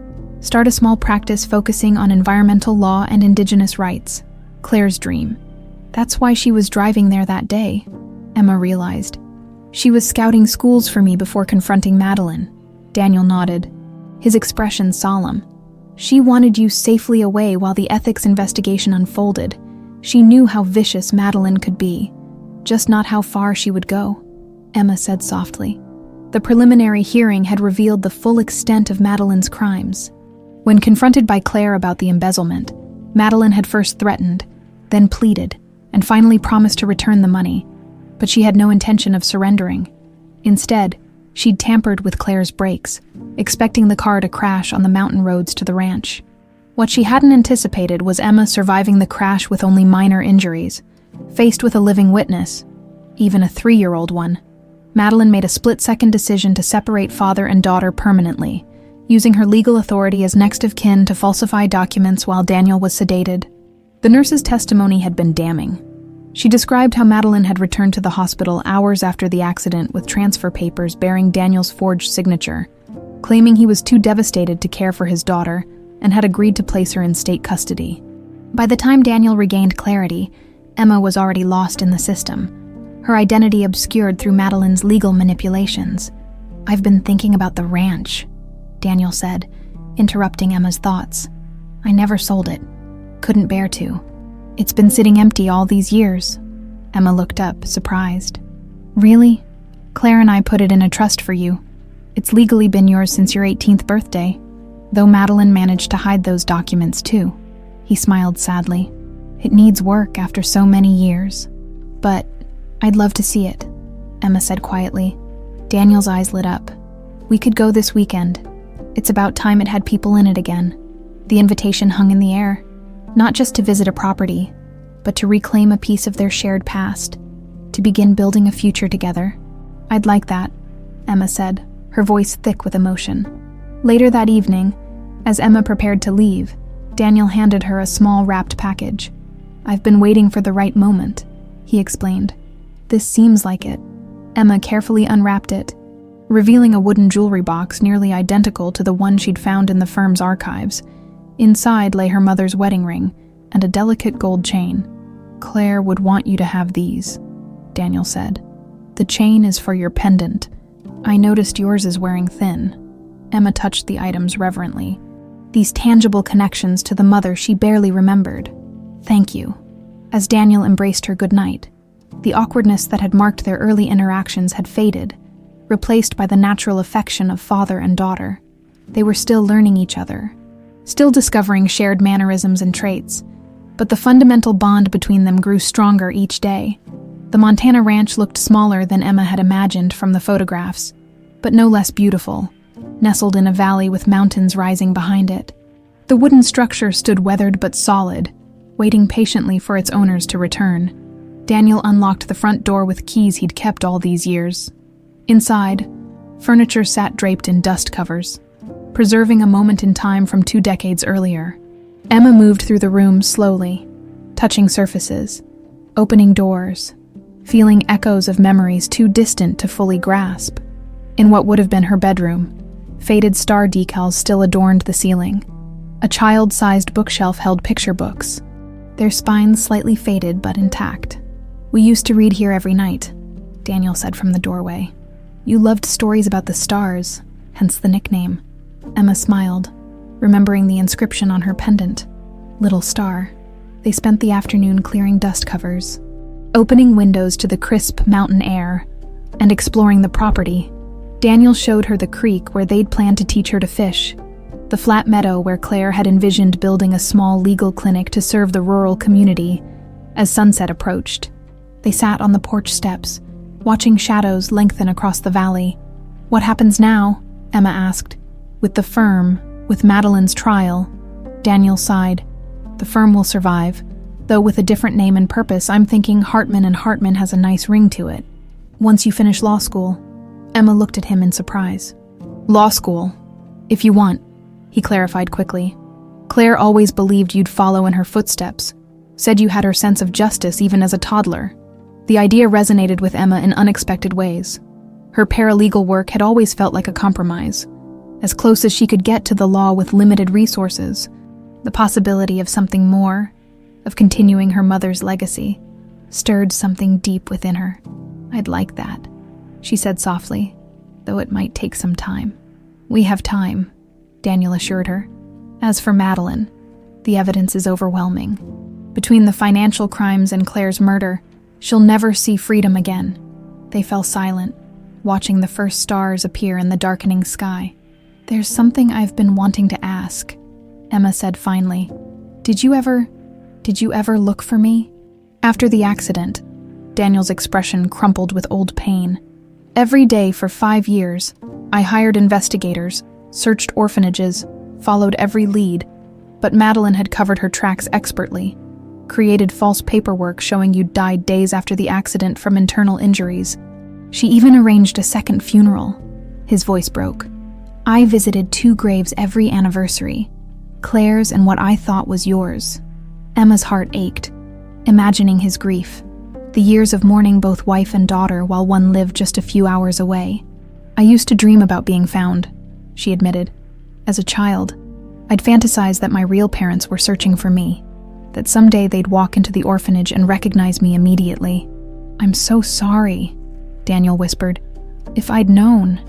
Start a small practice focusing on environmental law and indigenous rights." Claire's dream. That's why she was driving there that day, Emma realized. She was scouting schools for me before confronting Madeline. Daniel nodded, his expression solemn. She wanted you safely away while the ethics investigation unfolded. She knew how vicious Madeline could be, just not how far she would go, Emma said softly. The preliminary hearing had revealed the full extent of Madeline's crimes. When confronted by Claire about the embezzlement, Madeline had first threatened, then pleaded, and finally promised to return the money. But she had no intention of surrendering. Instead, she'd tampered with Claire's brakes, expecting the car to crash on the mountain roads to the ranch. What she hadn't anticipated was Emma surviving the crash with only minor injuries. Faced with a living witness, even a 3-year-old one, Madeline made a split-second decision to separate father and daughter permanently, using her legal authority as next of kin to falsify documents while Daniel was sedated. The nurse's testimony had been damning. She described how Madeline had returned to the hospital hours after the accident with transfer papers bearing Daniel's forged signature, claiming he was too devastated to care for his daughter and had agreed to place her in state custody. By the time Daniel regained clarity, Emma was already lost in the system, her identity obscured through Madeline's legal manipulations. "I've been thinking about the ranch," Daniel said, interrupting Emma's thoughts. "I never sold it. Couldn't bear to. It's been sitting empty all these years." Emma looked up, surprised. "Really? Claire and I put it in a trust for you. It's legally been yours since your 18th birthday, though Madeline managed to hide those documents too." He smiled sadly. "It needs work after so many years. But I'd love to see it," Emma said quietly. Daniel's eyes lit up. "We could go this weekend. It's about time it had people in it again." The invitation hung in the air. Not just to visit a property, but to reclaim a piece of their shared past, to begin building a future together. "I'd like that," Emma said, her voice thick with emotion. Later that evening, as Emma prepared to leave, Daniel handed her a small wrapped package. "I've been waiting for the right moment," he explained. "This seems like it." Emma carefully unwrapped it, revealing a wooden jewelry box nearly identical to the one she'd found in the firm's archives. Inside lay her mother's wedding ring and a delicate gold chain. "Claire would want you to have these," Daniel said. "The chain is for your pendant. I noticed yours is wearing thin." Emma touched the items reverently. These tangible connections to the mother she barely remembered. "Thank you." As Daniel embraced her goodnight, the awkwardness that had marked their early interactions had faded, replaced by the natural affection of father and daughter. They were still learning each other, still discovering shared mannerisms and traits, but the fundamental bond between them grew stronger each day. The Montana ranch looked smaller than Emma had imagined from the photographs, but no less beautiful, nestled in a valley with mountains rising behind it. The wooden structure stood weathered but solid, waiting patiently for its owners to return. Daniel unlocked the front door with keys he'd kept all these years. Inside, furniture sat draped in dust covers, preserving a moment in time from 2 decades earlier. Emma moved through the room slowly, touching surfaces, opening doors, feeling echoes of memories too distant to fully grasp. In what would have been her bedroom, faded star decals still adorned the ceiling. A child-sized bookshelf held picture books, their spines slightly faded but intact. "We used to read here every night," Daniel said from the doorway. "You loved stories about the stars, hence the nickname." Emma smiled, remembering the inscription on her pendant, "Little Star." They spent the afternoon clearing dust covers, opening windows to the crisp mountain air, and exploring the property. Daniel showed her the creek where they'd planned to teach her to fish, the flat meadow where Claire had envisioned building a small legal clinic to serve the rural community as sunset approached. They sat on the porch steps, watching shadows lengthen across the valley. "What happens now?" Emma asked. "With the firm, with Madeline's trial." Daniel sighed. "The firm will survive, though with a different name and purpose. I'm thinking Hartman and Hartman has a nice ring to it. Once you finish law school." Emma looked at him in surprise. "Law school, if you want," he clarified quickly. "Claire always believed you'd follow in her footsteps, said you had her sense of justice even as a toddler." The idea resonated with Emma in unexpected ways. Her paralegal work had always felt like a compromise, as close as she could get to the law with limited resources. The possibility of something more, of continuing her mother's legacy, stirred something deep within her. "I'd like that," she said softly, "though it might take some time." "We have time," Daniel assured her. "As for Madeline, the evidence is overwhelming. Between the financial crimes and Claire's murder, she'll never see freedom again." They fell silent, watching the first stars appear in the darkening sky. "There's something I've been wanting to ask," Emma said finally. Did you ever look for me?" After the accident, Daniel's expression crumpled with old pain. "Every day for 5 years, I hired investigators, searched orphanages, followed every lead, but Madeline had covered her tracks expertly, created false paperwork showing you'd died days after the accident from internal injuries. She even arranged a second funeral." His voice broke. "I visited 2 graves every anniversary, Claire's and what I thought was yours." Emma's heart ached, imagining his grief, the years of mourning both wife and daughter while one lived just a few hours away. "I used to dream about being found," she admitted. "As a child, I'd fantasize that my real parents were searching for me, that someday they'd walk into the orphanage and recognize me immediately." "I'm so sorry," Daniel whispered. "If I'd known."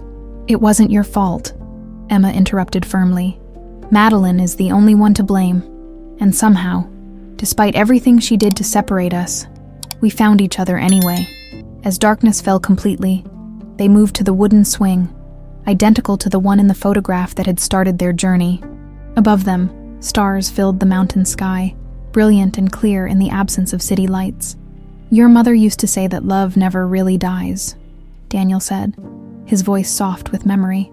"It wasn't your fault," Emma interrupted firmly. "Madeline is the only one to blame, and somehow, despite everything she did to separate us, we found each other anyway." As darkness fell completely, they moved to the wooden swing, identical to the one in the photograph that had started their journey. Above them, stars filled the mountain sky, brilliant and clear in the absence of city lights. "Your mother used to say that love never really dies," Daniel said, his voice soft with memory.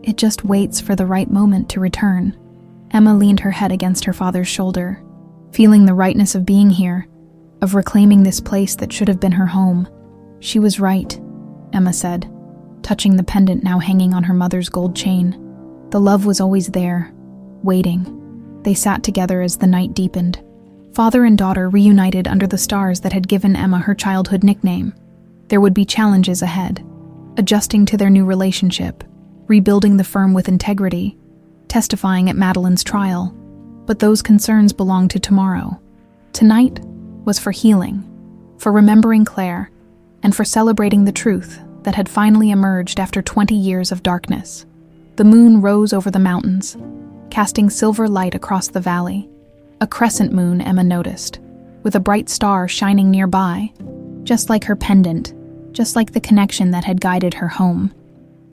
"It just waits for the right moment to return." Emma leaned her head against her father's shoulder, feeling the rightness of being here, of reclaiming this place that should have been her home. "She was right," Emma said, touching the pendant now hanging on her mother's gold chain. "The love was always there, waiting." They sat together as the night deepened. Father and daughter reunited under the stars that had given Emma her childhood nickname. There would be challenges ahead, adjusting to their new relationship, rebuilding the firm with integrity, testifying at Madeline's trial. But those concerns belonged to tomorrow. Tonight was for healing, for remembering Claire, and for celebrating the truth that had finally emerged after 20 years of darkness. The moon rose over the mountains, casting silver light across the valley. A crescent moon, Emma noticed, with a bright star shining nearby, just like her pendant, just like the connection that had guided her home.